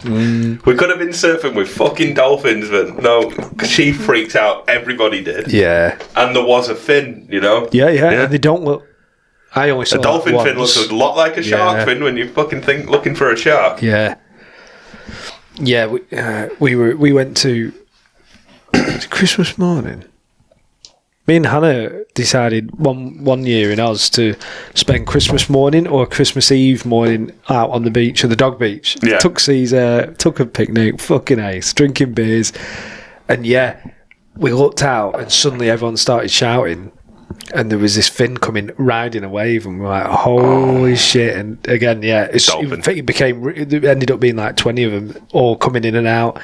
We could have been surfing with fucking dolphins, but no, she freaked out. Everybody did. Yeah. And there was a fin, you know? Yeah. And they don't look... I only saw a dolphin fin looks a lot like a shark fin when you fucking think looking for a shark. Yeah. Yeah, we went to Christmas morning. Me and Hannah decided one year in Oz to spend Christmas morning or Christmas Eve morning out on the beach, or the dog beach. Yeah. Took a picnic, fucking ace, drinking beers. And we looked out and suddenly everyone started shouting. And there was this fin coming, riding a wave, and we're like, holy shit. And again, it ended up being like 20 of them all coming in and out.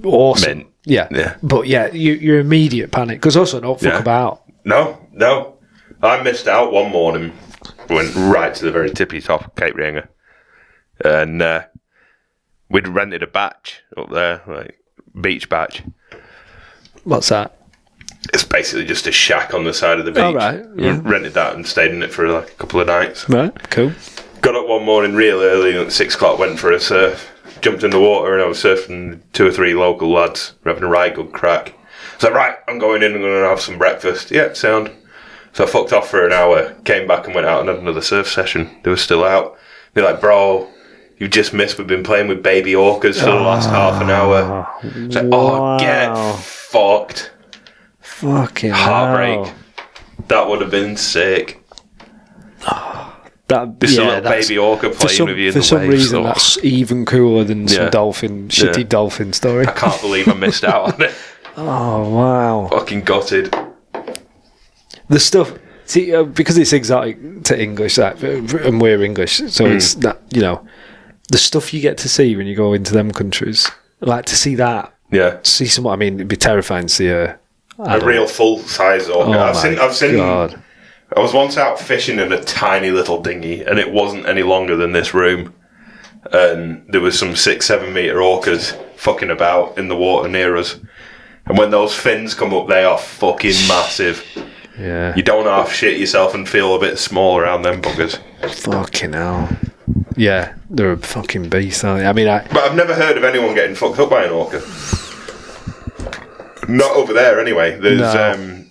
Awesome. Mint. Yeah. But your immediate panic, because also don't fuck about. No. I missed out one morning. Went right to the very tippy top of Cape Reinga. And we'd rented a batch up there, like beach batch. What's that? It's basically just a shack on the side of the beach. Oh, right. Yeah. We rented that and stayed in it for like a couple of nights. Right, cool. Got up one morning real early at 6 o'clock, went for a surf, jumped in the water, and I was surfing 2 or 3 local lads. We're having a right good crack. I was like, right, I'm going in, I'm going to have some breakfast. Yeah, sound. So I fucked off for an hour, came back and went out and had another surf session. They were still out. They're like, bro, you just missed. We've been playing with baby orcas for the last half an hour. It's like, get fucked. Fucking heartbreak. hell. That would have been sick. This little baby orca playing with you in the waves. For some reason, that's even cooler than some shitty dolphin story. I can't believe I missed out on it. Oh, wow. Fucking gutted. The stuff, see, because it's exotic to English, and we're English, so it's that, the stuff you get to see when you go into them countries, like to see that. Yeah. See someone, I mean, it'd be terrifying to see a real full-size orca. Oh, I've seen. God. I was once out fishing in a tiny little dinghy, and it wasn't any longer than this room. And there was some 6-7 metre orcas fucking about in the water near us. And when those fins come up, they are fucking massive. Yeah. You don't half shit yourself and feel a bit small around them buggers. Fucking hell. Yeah, they're a fucking beast, aren't they? I mean, But I've never heard of anyone getting fucked up by an orca. Not over there, anyway. There's,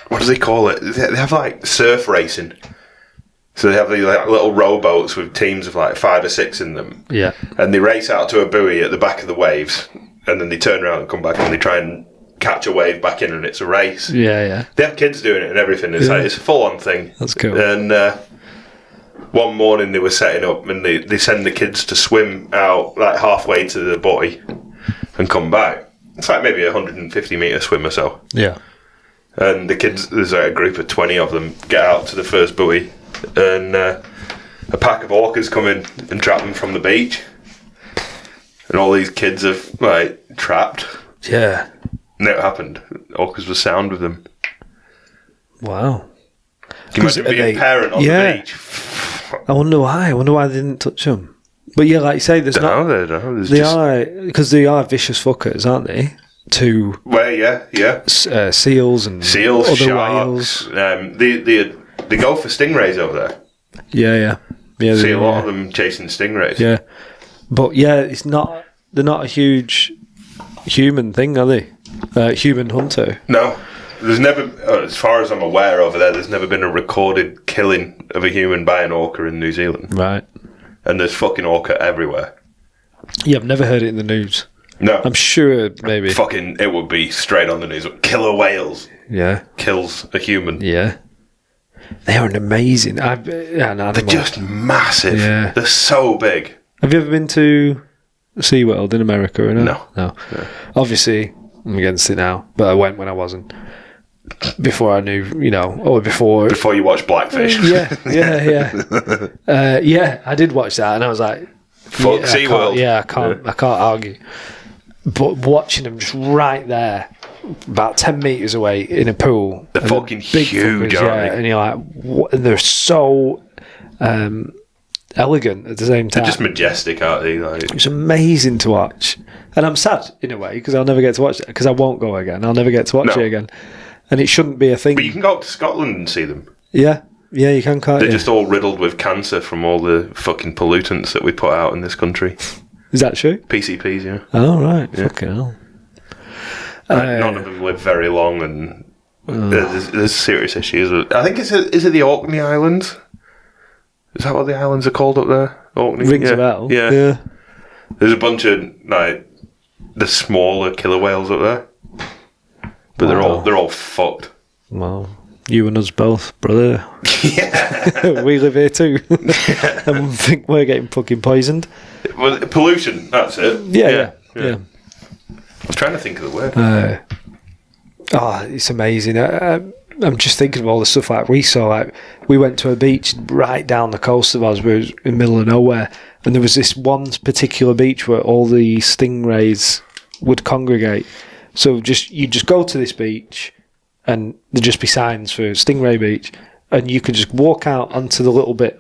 what do they call it? They have, like, surf racing. So they have these, like, little rowboats with teams of, like, 5 or 6 in them. Yeah. And they race out to a buoy at the back of the waves, and then they turn around and come back and they try and catch a wave back in, and it's a race. Yeah. They have kids doing it and everything. It's like, it's a full-on thing. That's cool. And one morning they were setting up, and they send the kids to swim out, like, halfway to the buoy and come back. It's like maybe a 150-metre swim or so. Yeah. And the kids, there's like a group of 20 of them, get out to the first buoy, and a pack of orcas come in and trap them from the beach. And all these kids are like trapped. Yeah. And it happened. Orcas were sound with them. Wow. Can you imagine being a parent on the beach? I wonder why. I wonder why they didn't touch them. But yeah, like you say, there's because they are vicious fuckers, aren't they? To seals and other sharks. Whales. They go for stingrays over there. Yeah. See a lot of them chasing stingrays. Yeah, but it's not. They're not a huge human thing, are they? Human hunter. No. There's never, as far as I'm aware over there's never been a recorded killing of a human by an orca in New Zealand. Right. And there's fucking orca everywhere. Yeah, I've never heard it in the news. No. I'm sure maybe. It would be straight on the news. Killer whales. Yeah. Kills a human. Yeah. They are amazing. They're just massive. Yeah. They're so big. Have you ever been to SeaWorld in America? Or No. Obviously, I'm against it now, but I went when I wasn't. Before I knew, or before... Before you watched Blackfish. Yeah. I did watch that, and I was like... Fuck SeaWorld. I can't argue. But watching them just right there, about 10 metres away in a pool... They're fucking huge, aren't they? And you're like... What? And they're so elegant at the same time. They're just majestic, aren't they? It's amazing to watch. And I'm sad, in a way, because I'll never get to watch it, because I won't go again. I'll never get to watch it again. And it shouldn't be a thing. But you can go up to Scotland and see them. Yeah, you can, can't They're just all riddled with cancer from all the fucking pollutants that we put out in this country. Is that true? PCPs, yeah. Oh, right. Yeah. Fucking hell. None of them live very long, and there's serious issues. I think is it the Orkney Islands? Is that what the islands are called up there? Orkney? Rings a bell. Yeah. There's a bunch of the smaller killer whales up there. But they're all fucked. Well, you and us both, brother. Yeah. We live here too. And we think we're getting fucking poisoned. Well, pollution, that's it. Yeah. I was trying to think of the word. It's amazing. I'm just thinking of all the stuff like we saw. Like we went to a beach right down the coast of us. We were in the middle of nowhere. And there was this one particular beach where all the stingrays would congregate. So you just go to this beach, and there'd just be signs for Stingray Beach, and you could just walk out onto the little bit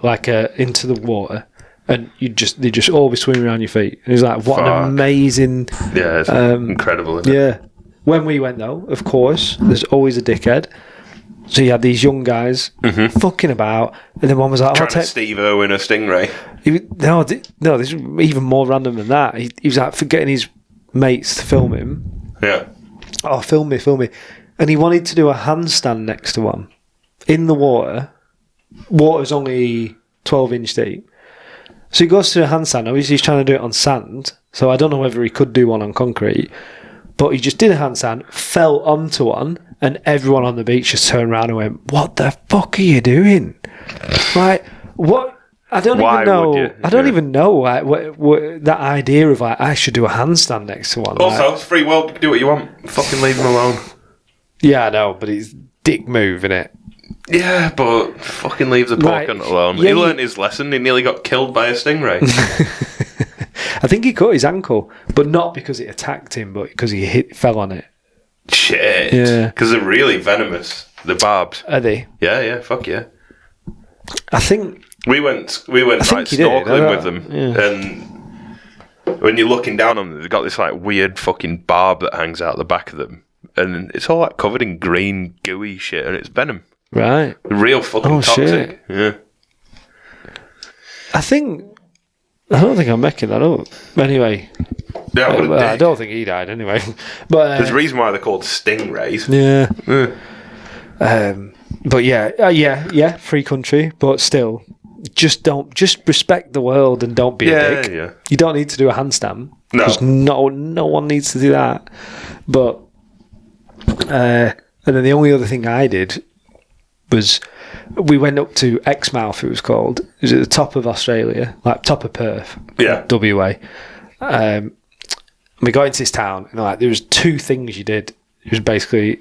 into the water, and they just all be swimming around your feet. And it was like, what an amazing... Yeah, it's incredible, isn't it? Yeah. When we went, though, of course, there's always a dickhead. So you had these young guys fucking about, and then one was like... Trying to Steve Irwin a stingray. No, this is even more random than that. He was like forgetting his mates to film him. Yeah. Oh, film me. And he wanted to do a handstand next to one in the water. Water's only 12-inch deep. So he goes to a handstand. Obviously, he's trying to do it on sand. So I don't know whether he could do one on concrete. But he just did a handstand, fell onto one, and everyone on the beach just turned around and went, "What the fuck are you doing?" Like, what? I don't even know. I don't even know what that idea of I should do a handstand next to one. Also, it's free world. You can do what you want. Fucking leave them alone. Yeah, I know, but it's dick move, innit? Yeah, but fucking leave the poor cunt alone. Yeah, he learned his lesson. He nearly got killed by a stingray. I think he cut his ankle, but not because it attacked him, but because he fell on it. Shit. Yeah. Because they're really venomous. The barbs. Are they? Yeah. Fuck yeah. I think. We went snorkeling with them, and when you're looking down on them, they've got this like weird fucking barb that hangs out the back of them, and it's all like covered in green gooey shit, and it's venom. Right. Real fucking toxic. Shit. Yeah. I don't think I'm making that up. Anyway. Yeah, I don't think he died anyway. But there's a reason why they're called stingrays. Yeah. But yeah, free country, but still, just respect the world and don't be a dick. Yeah. You don't need to do a handstand. No. Because no one needs to do that. But and then the only other thing I did was we went up to Exmouth, it was called. It was at the top of Australia, like top of Perth. Yeah. WA. we got into this town, and like there was 2 things you did. It was basically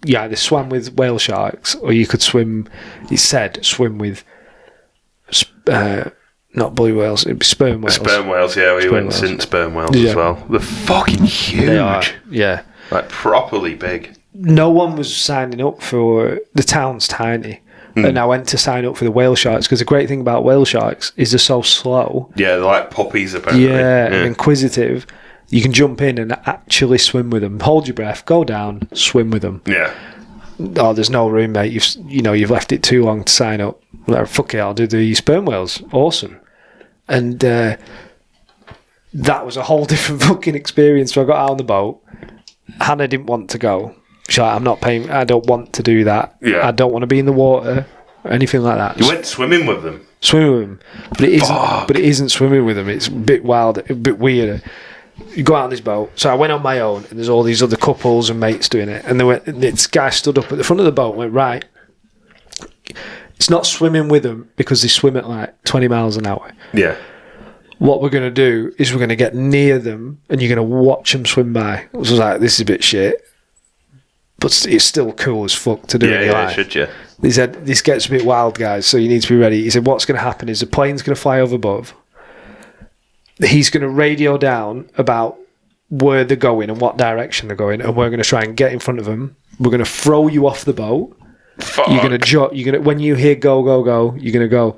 you either swam with whale sharks, or you could swim. It said swim with not blue whales, it'd be sperm whales. Sperm whales, yeah. We went and sperm whales as well. They're fucking huge. They are, yeah. Like properly big. No one was signing up for the town's tiny. And I went to sign up for the whale sharks because the great thing about whale sharks is they're so slow. Yeah, they're like puppies apparently. Yeah, and inquisitive. You can jump in and actually swim with them. Hold your breath, go down, swim with them. Yeah. Oh, there's no room, mate. You've left it too long to sign up. Like, fuck it, I'll do the sperm whales. Awesome. And that was a whole different fucking experience. So I got out on the boat. Hannah didn't want to go. She's like, I'm not paying. I don't want to do that. Yeah. I don't want to be in the water or anything like that. You went swimming with them? Swimming with them. But it isn't swimming with them. It's a bit wild, a bit weird. You go out on this boat. So I went on my own, and there's all these other couples and mates doing it. And this guy stood up at the front of the boat and went, right, it's not swimming with them because they swim at like 20 miles an hour. Yeah. What we're going to do is we're going to get near them and you're going to watch them swim by. I was like, this is a bit shit. But it's still cool as fuck to do it. Yeah, should you? He said, this gets a bit wild, guys, so you need to be ready. He said, what's going to happen is the plane's going to fly over above. He's going to radio down about where they're going and what direction they're going, and we're going to try and get in front of them. We're going to throw you off the boat. Fuck. You're going to when you hear go, go, go, you're going to go,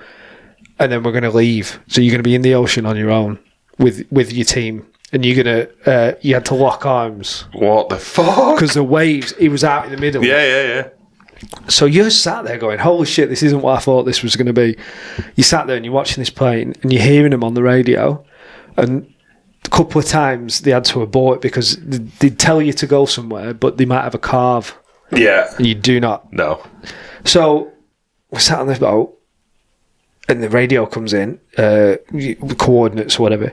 and then we're going to leave. So you're going to be in the ocean on your own with your team, and you're going to you had to lock arms. What the fuck? Because the waves, he was out in the middle. Yeah. So you're sat there going, holy shit, this isn't what I thought this was going to be. You sat there and you're watching this plane and you're hearing them on the radio, and a couple of times they had to abort because they'd tell you to go somewhere, but they might have a carve. Yeah. And you do not. No. So we sat on this boat and the radio comes in, coordinates or whatever.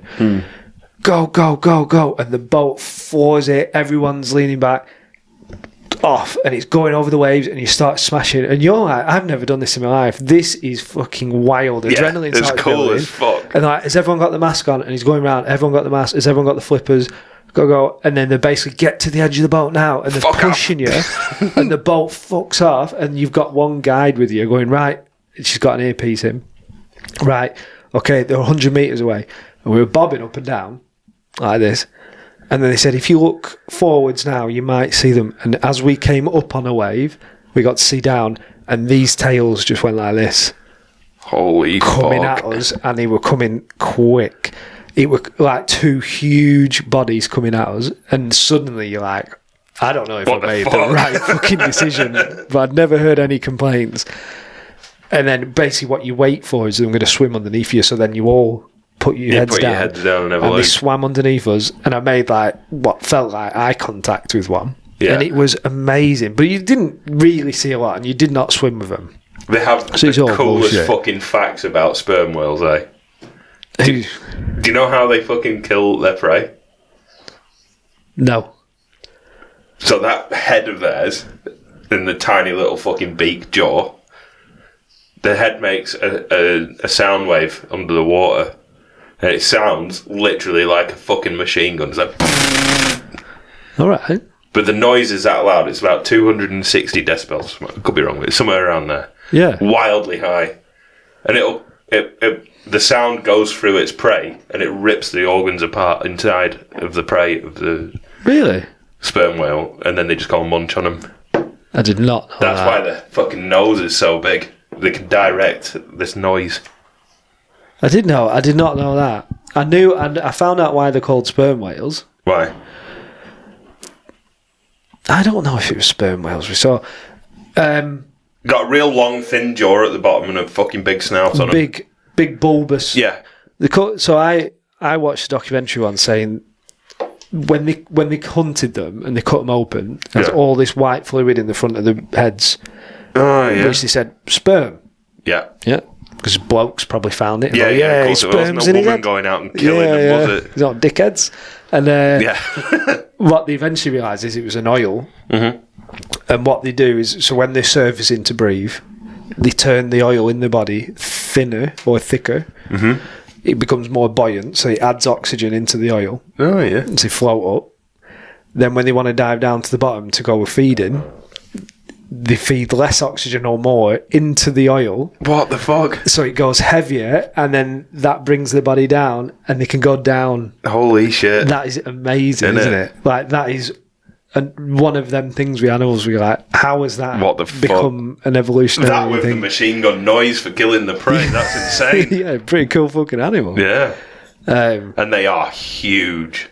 Go, go, go, go. And the boat floors it. Everyone's leaning back off and it's going over the waves and you start smashing. And you're like, I've never done this in my life. This is fucking wild. Adrenaline it's starts cool building. as fuck. And like, has everyone got the mask on? And he's going around. Everyone got the mask. Has everyone got the flippers? Go. And then they basically get to the edge of the boat now and they're pushing you. And the boat fucks off and you've got one guide with you going, right, she's got an earpiece in. Right, okay, they're 100 metres away. And we were bobbing up and down like this. And then they said, if you look forwards now, you might see them. And as we came up on a wave, we got to see down. And these tails just went like this. Holy coming fuck. at us, and they were coming quick. It were like 2 huge bodies coming at us, and suddenly you're like, I don't know if I made the right fucking decision, but I'd never heard any complaints. And then basically what you wait for is them going to swim underneath you, so then you all put your heads down. And they swam underneath us, and I made like what felt like eye contact with one. Yeah. And it was amazing, but you didn't really see a lot, and you did not swim with them. They have the coolest fucking facts about sperm whales, eh? Do you know how they fucking kill their prey? No. So that head of theirs, and the tiny little fucking beak jaw, the head makes a sound wave under the water, and it sounds literally like a fucking machine gun. It's like, all right. But the noise is that loud. It's about 260 decibels. I could be wrong, but it's somewhere around there. Yeah. Wildly high. And the sound goes through its prey, and it rips the organs apart inside of the prey of the sperm whale, and then they just go and munch on them. I did not know That's why the fucking nose is so big. They can direct this noise. I did not know that. I knew, and I found out why they're called sperm whales. Why? I don't know if it was sperm whales we saw. Got a real long, thin jaw at the bottom and a fucking big snout on them. Big bulbous. Yeah. So I watched a documentary once saying when they hunted them and they cut them open, there's all this white fluid in the front of the heads. Oh, yeah. Which they said sperm. Yeah. Yeah. Because blokes probably found it. Yeah, of course. There wasn't a woman going out and killing them, was it? They're not dickheads. And yeah. what they eventually realised is it was an oil. Mm-hmm. And what they do is, so when they're surfacing to breathe, they turn the oil in the body thinner or thicker. Mm-hmm. it becomes more buoyant, so it adds oxygen into the oil Oh, yeah. to float up. Then when they want to dive down to the bottom to go feeding, they feed less oxygen or more into the oil, What the fuck? so it goes heavier, and then that brings the body down, and they can go down. Holy shit. That is amazing, isn't it? Like, that is one of them things with animals where you're like, how has that What the fuck? become an evolutionary That with the thing? machine gun noise for killing the prey, that's insane. Yeah, pretty cool fucking animal. Yeah. Um, And they are huge.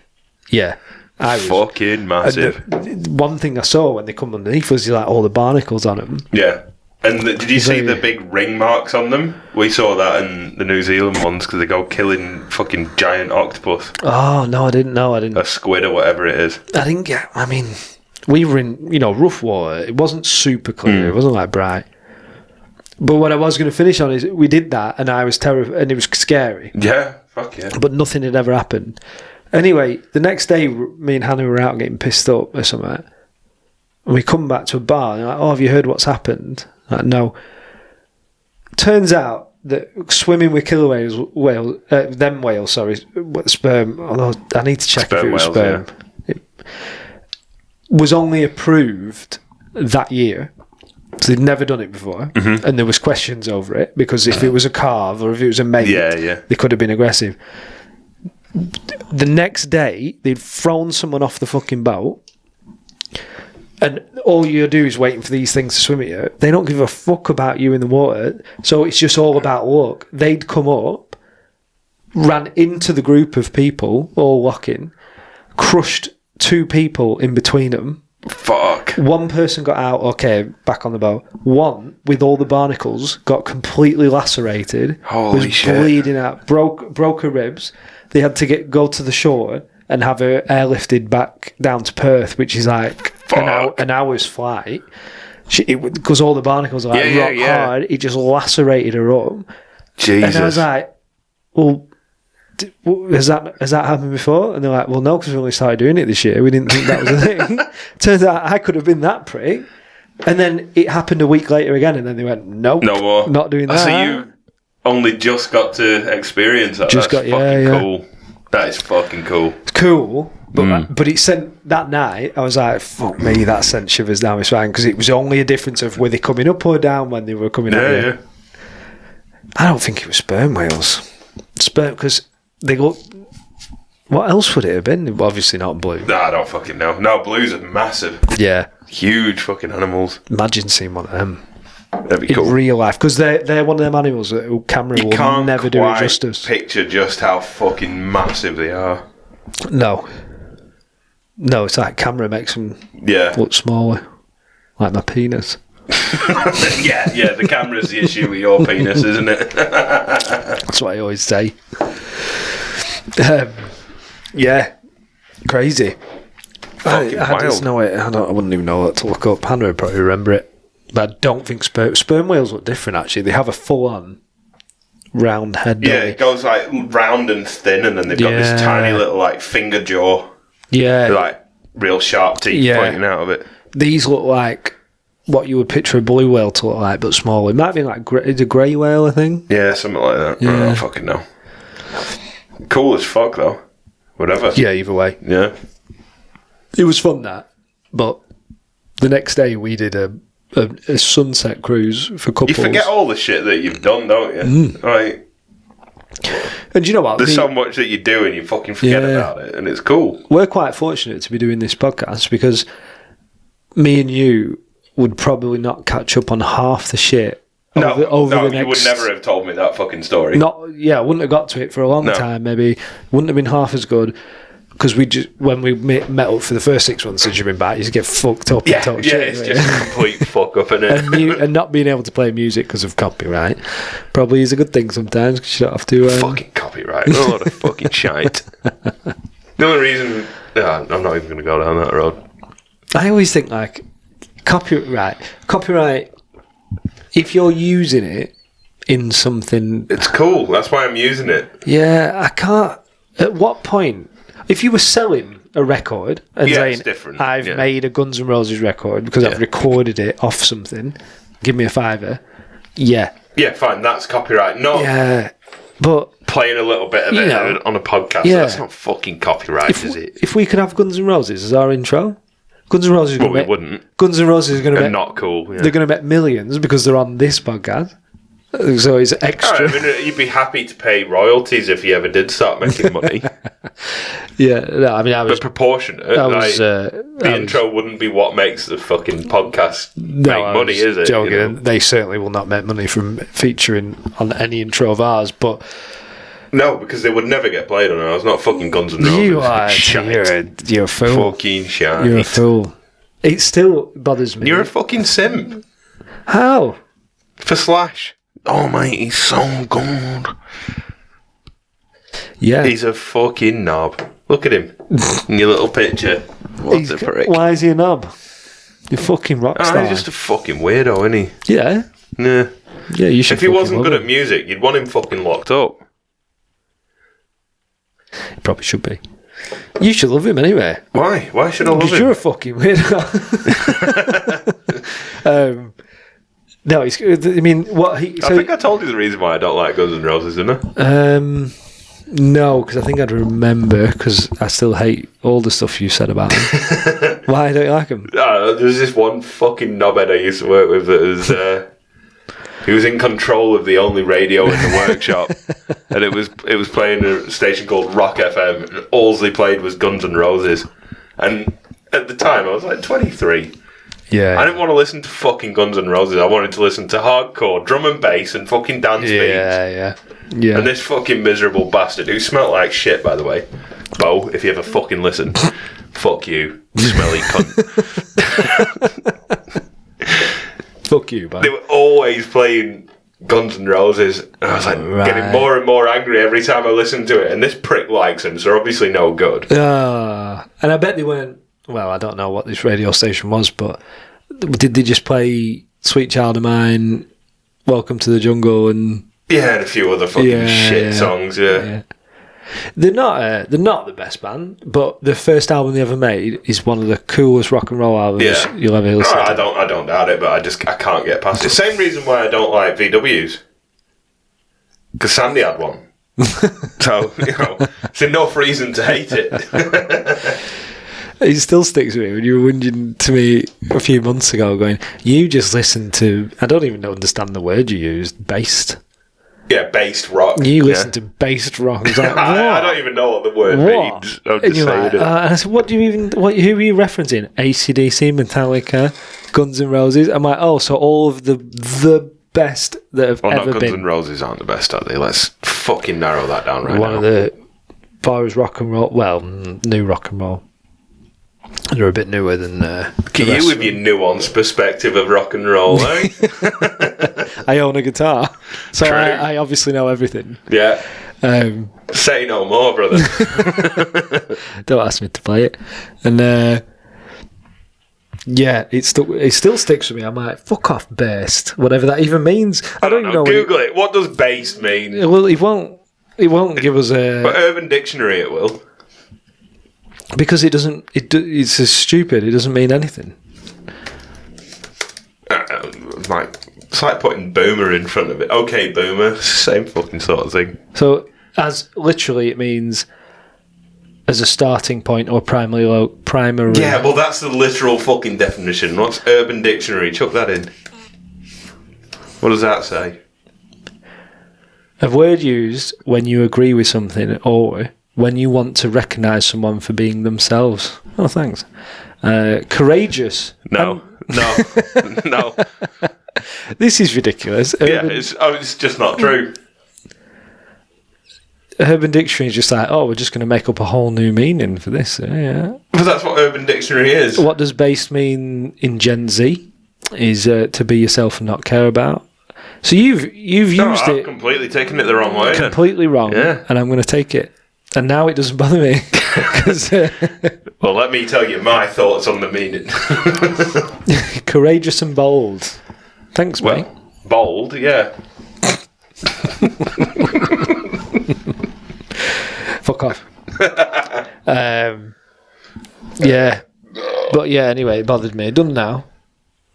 yeah. I was, Fucking massive. one thing I saw when they come underneath was like all the barnacles on them. Yeah. And did you see Very- the big ring marks on them? We saw that in the New Zealand ones because they go killing fucking giant octopus, Oh no, I didn't know. a squid or whatever it is. I didn't get. I mean, we were in rough water. It wasn't super clear. It wasn't like bright. But what I was going to finish on is we did that, and I was terrified, and it was scary. Yeah, fuck yeah. But nothing had ever happened. Anyway, the next day, me and Hannah were out getting pissed up or something, and we come back to a bar. And they're like, "Oh, have you heard what's happened?" Like, no. Turns out that swimming with killer whales, sperm. Although I need to check if Sperm it was whales, sperm. It was only approved that year. So they'd never done it before, and there was questions over it because if it was a calf or if it was a mate, Yeah. they could have been aggressive. The next day, they'd thrown someone off the fucking boat, and all you do is waiting for these things to swim at you. They don't give a fuck about you in the water, so it's just all about luck. They'd come up, ran into the group of people, all walking, crushed 2 people in between them. Fuck. One person got out, okay, back on the boat. One, with all the barnacles, got completely lacerated. Holy was shit. bleeding out, broke her ribs. They had to go to the shore and have her airlifted back down to Perth, which is like an hour's flight. Because all the barnacles are like rock hard, it just lacerated her up. Jesus. And I was like, well, has that happened before? And they're like, well, no, because we only started doing it this year. We didn't think that was a thing. Turns out I could have been that prick. And then it happened a week later again, and then they went, nope, No more. not doing that. So you only just got to experience that. Just That's got- fucking yeah. cool. That is fucking cool. It's cool, but it sent that night. I was like, fuck me, that sent shivers down my spine because it was only a difference of were they coming up or down when they were coming up. Yeah. I don't think it was sperm whales. Because they look. What else would it have been? Obviously not blue. I don't fucking know. No, blues are massive. Yeah. Huge fucking animals. Imagine seeing one of them That'd be in cool. real life because they're one of them animals that camera You will can't never do it quite justice. picture just how fucking massive they are. No, it's like camera makes them Yeah. look smaller, like my penis. yeah, the camera's the issue with your penis, isn't it? That's what I always say. Yeah, crazy. Fucking I just wild. know it. I wouldn't even know what to look up. Hannah would probably remember it. But I don't think sperm whales look different, actually. They have a full-on round head, don't Yeah, they? it goes like round and thin, and then they've got Yeah. this tiny little like finger jaw, Yeah. like real sharp teeth Yeah. pointing out of it. These look like what you would picture a blue whale to look like, but smaller. It might be like it's a grey whale, I think. Yeah, something like that. I don't fucking know. Cool as fuck though. Whatever. Yeah, either way. Yeah. It was fun, that. But the next day we did a sunset cruise for You couples. forget all the shit that you've done, don't you? Like, And do you know what? there's so much that you do and you fucking forget Yeah. about it, and it's cool. We're quite fortunate to be doing this podcast because me and you would probably not catch up on half the shit over the next... you would never have told me that fucking story. I wouldn't have got to it for a long No. time. Maybe wouldn't have been half as good because when we met up for the first 6 months since you've been back, you just get fucked up Yeah, and talk yeah, shit. it's right? just a complete fuck up, innit? and not being able to play music because of copyright probably is a good thing sometimes because you don't have to. Fucking copyright. A lot of fucking shite. The only reason... I'm not even going to go down that road. I always think like copyright. If you're using it in something, It's cool. That's why I'm using it. yeah, I can't. At what point, if you were selling a record and Yeah, saying, it's different, "I've yeah. made a Guns N' Roses record because I've Yeah. recorded it off something, give me a £5," yeah, Yeah, fine. That's copyright. Not yeah, But playing a little bit of it on a podcast. Yeah. That's not fucking copyright, is it? if we could have Guns N' Roses as our intro, Guns N' Roses. Well, we wouldn't. Guns N' Roses are going to And make not cool. Yeah. They're going to make millions because they're on this podcast. So it's extra. I mean, you'd be happy to pay royalties if you ever did start making money. Yeah, no, I mean, I was But proportionate. The intro wouldn't be what makes the fucking podcast make money, is it? Joking. You know? They certainly will not make money from featuring on any intro of ours. But No, because they would never get played on ours. Not fucking Guns N' Roses. you are Shite. you're a fool. Fucking shite. You're a fool. It still bothers me. You're a fucking simp. How? For Slash. Oh, mate, he's so good. Yeah. He's a fucking knob. Look at him. In your little picture. What a prick. Why is he a knob? You fucking rock star. He's just a fucking weirdo, isn't he? Yeah. Yeah. Yeah, you should. If he wasn't love good him. at music, you'd want him fucking locked up. He probably should be. You should love him anyway. Why? Why should I love Because him? you're a fucking weirdo. No, he's. I mean, what he? I think I told you the reason why I don't like Guns N' Roses, didn't I? No, because I think I'd remember. Because I still hate all the stuff you said about him. Why don't you like him? There's this one fucking knobhead I used to work with that was. He was in control of the only radio in the workshop, and it was playing a station called Rock FM, and all they played was Guns N' Roses. And at the time, I was like 23. Yeah. I didn't want to listen to fucking Guns N' Roses. I wanted to listen to hardcore drum and bass and fucking dance beats. Yeah. And this fucking miserable bastard who smelt like shit, by the way. Bo, if you ever fucking listen, fuck you, smelly cunt. Fuck you, man. They were always playing Guns N' Roses, and I was like getting more and more angry every time I listened to it. And this prick likes him, so obviously no good. And I bet they weren't. Well, I don't know what this radio station was, but did they just play "Sweet Child of Mine," "Welcome to the Jungle," and Yeah, and a few other fucking shit songs. Yeah. They're not the best band, but the first album they ever made is one of the coolest rock and roll albums you'll ever listen to. I don't doubt it, but I can't get past it. Same reason why I don't like VWs. Because Sandy had one. So, it's enough reason to hate it. It still sticks with me when you were whinging to me a few months ago going, you just listen to, I don't even understand the word you used, based. Yeah, based rock. You listen to based rock. I was like, I don't even know what the word means. I'm And just you're saying like, it. and I said, who are you referencing? AC/DC, Metallica, Guns N' Roses. I'm like, oh, so all of the best that have ever Guns been. N' Roses aren't the best, are they? Let's fucking narrow that down right One now. of the far as rock and roll, well, new rock and roll. They're a bit newer than Look at you with your nuanced perspective of rock and roll, eh? I own a guitar, so True. I obviously know everything. Yeah. Say no more, brother. Don't ask me to play it. And yeah, it still sticks with me. I'm like, fuck off, based, whatever that even means. I don't even know. Google it. What does based mean? Well, it won't give us a. But Urban Dictionary it will. Because it doesn't. It's just stupid. It doesn't mean anything. It's like putting boomer in front of it. Okay, boomer. Same fucking sort of thing. So, as literally, it means as a starting point or primary. Yeah, well, that's the literal fucking definition. What's Urban Dictionary? Chuck that in. What does that say? A word used when you agree with something or when you want to recognise someone for being themselves. Oh, thanks. Courageous. No. This is ridiculous. Yeah, it's just not true. Urban Dictionary is just like, oh, we're just going to make up a whole new meaning for this. Yeah. But that's what Urban Dictionary is. What does based mean in Gen Z? Is to be yourself and not care about. So you've used I've it completely taken it the wrong way. completely wrong, Yeah. and I'm going to take it. And now it doesn't bother me. 'Cause, Well, let me tell you my thoughts on the meaning. courageous and bold. Thanks, mate. Well, bold, yeah. Fuck off. Yeah. But yeah, anyway, it bothered me. Done now.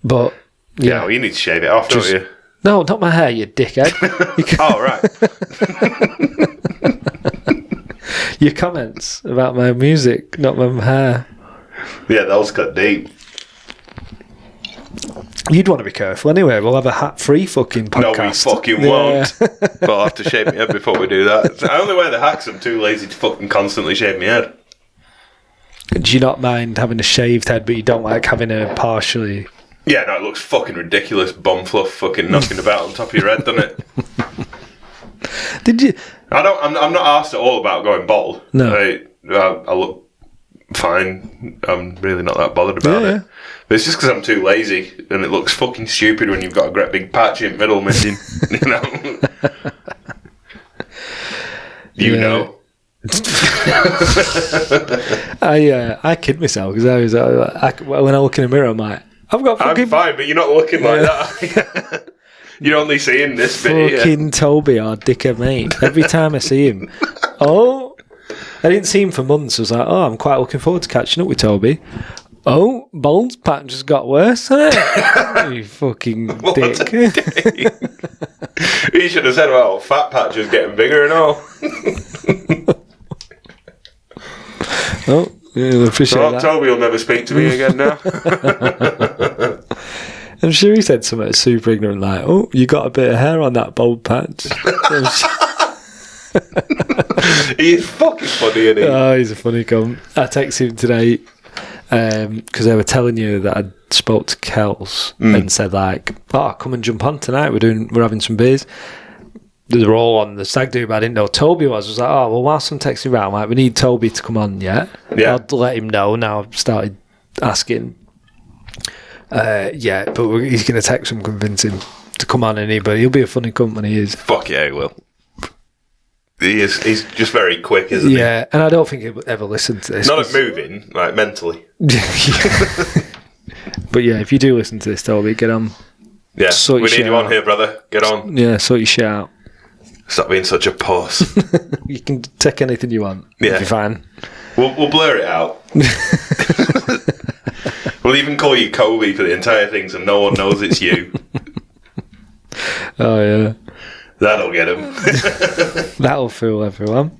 But Yeah, well, you need to shave it off, don't you? No, not my hair, you dickhead. Oh, right. Your comments about my music, not my hair. Yeah, those got deep. You'd want to be careful anyway. We'll have a hat-free fucking podcast. No, we fucking won't. But I'll have to shave my head before we do that. I only wear the hacks. I'm too lazy to fucking constantly shave my head. Do you not mind having a shaved head, but you don't like having a partially... Yeah, no, it looks fucking ridiculous. Bum fluff fucking knocking about on top of your head, doesn't it? Did you... I'm not asked at all about going bald. No. I look fine. I'm really not that bothered about it. But it's just because I'm too lazy, and it looks fucking stupid when you've got a great big patch in the middle missing. You know. Know. I kid myself because when I look in the mirror, I'm like, I've got fucking... I'm fine, but you're not looking like that. You're only seeing this bit. Fucking Toby, our dickhead mate. Every time I see him, I didn't see him for months. I was like, I'm quite looking forward to catching up with Toby. Oh, bald patch just got worse, hasn't it? You fucking dick. You should have said, well, fat patch is getting bigger and all. Oh, yeah, I appreciate that. Toby will never speak to me again now. I'm sure he said something super ignorant like, oh, you got a bit of hair on that bald patch. He's fucking funny, isn't he? Oh, he's a funny cunt. I texted him today because they were telling you that I'd spoke to Kels and said like, come and jump on tonight. We're having some beers. They were all on the stag do, but I didn't know Toby was. I was like, well, whilst I'm texting around, like, we need Toby to come on, yeah? I'll let him know. Now I've started asking. But he's going to text him, convince him to come on, but he'll be a funny cunt when he is. Fuck yeah, he will. He is. He's just very quick, isn't he? Yeah, and I don't think he'll ever listen to this. Not at moving, like mentally. But yeah, if you do listen to this, Toby, get on. Yeah, we need you on here, brother. Get on. Yeah, sort your shit out. Stop being such a puss. You can take anything you want. Yeah. You'll be fine. We'll blur it out. We'll even call you Kobe for the entire thing so no one knows it's you. Oh, yeah. That'll get him. That'll fool everyone.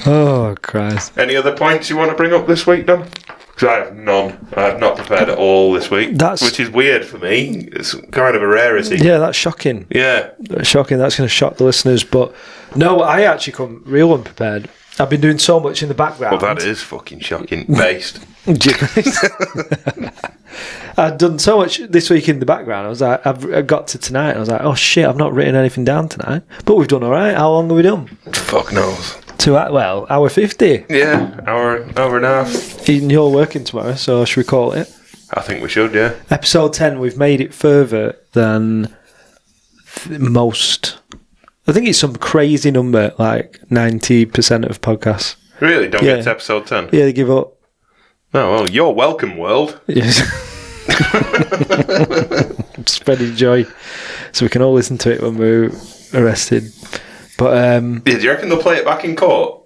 Oh, Christ. Any other points you want to bring up this week, Don? Because I have none. I have not prepared at all this week. Which is weird for me. It's kind of a rarity. Yeah, that's shocking. Yeah. Shocking. That's going to shock the listeners. But no, I actually come real unprepared. I've been doing so much in the background. Well, that is fucking shocking. Based. I've done so much this week in the background. I was like, I got to tonight. And I was like, oh shit, I've not written anything down tonight. But we've done all right. How long have we done? Fuck knows. Hour 50. Yeah, hour and a half. You're working tomorrow, so should we call it? I think we should, yeah. Episode 10, we've made it further than most. I think it's some crazy number, like 90% of podcasts. Really? Don't get to episode 10? Yeah, they give up. Oh, well, you're welcome, world. Yes. Spreading joy. So we can all listen to it when we're arrested. But do you reckon they'll play it back in court?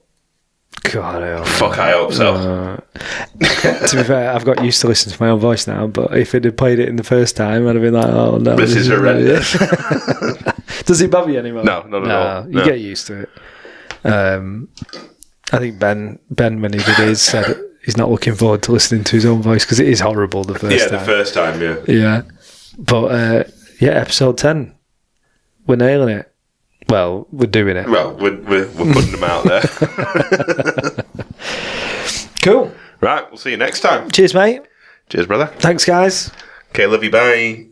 God, I hope. Fuck, I hope so. To be fair, I've got used to listening to my own voice now, but if it had played it in the first time, I'd have been like, oh no. This is horrendous. Does it bother you anymore? No, not at all. You get used to it. I think Ben, when he did his, said he's not looking forward to listening to his own voice because it is horrible the first time. Yeah, the first time, yeah. Yeah. But, episode 10. We're nailing it. Well, we're doing it. Well, we're putting them out there. Cool. Right, we'll see you next time. Cheers, mate. Cheers, brother. Thanks, guys. Okay, love you, bye.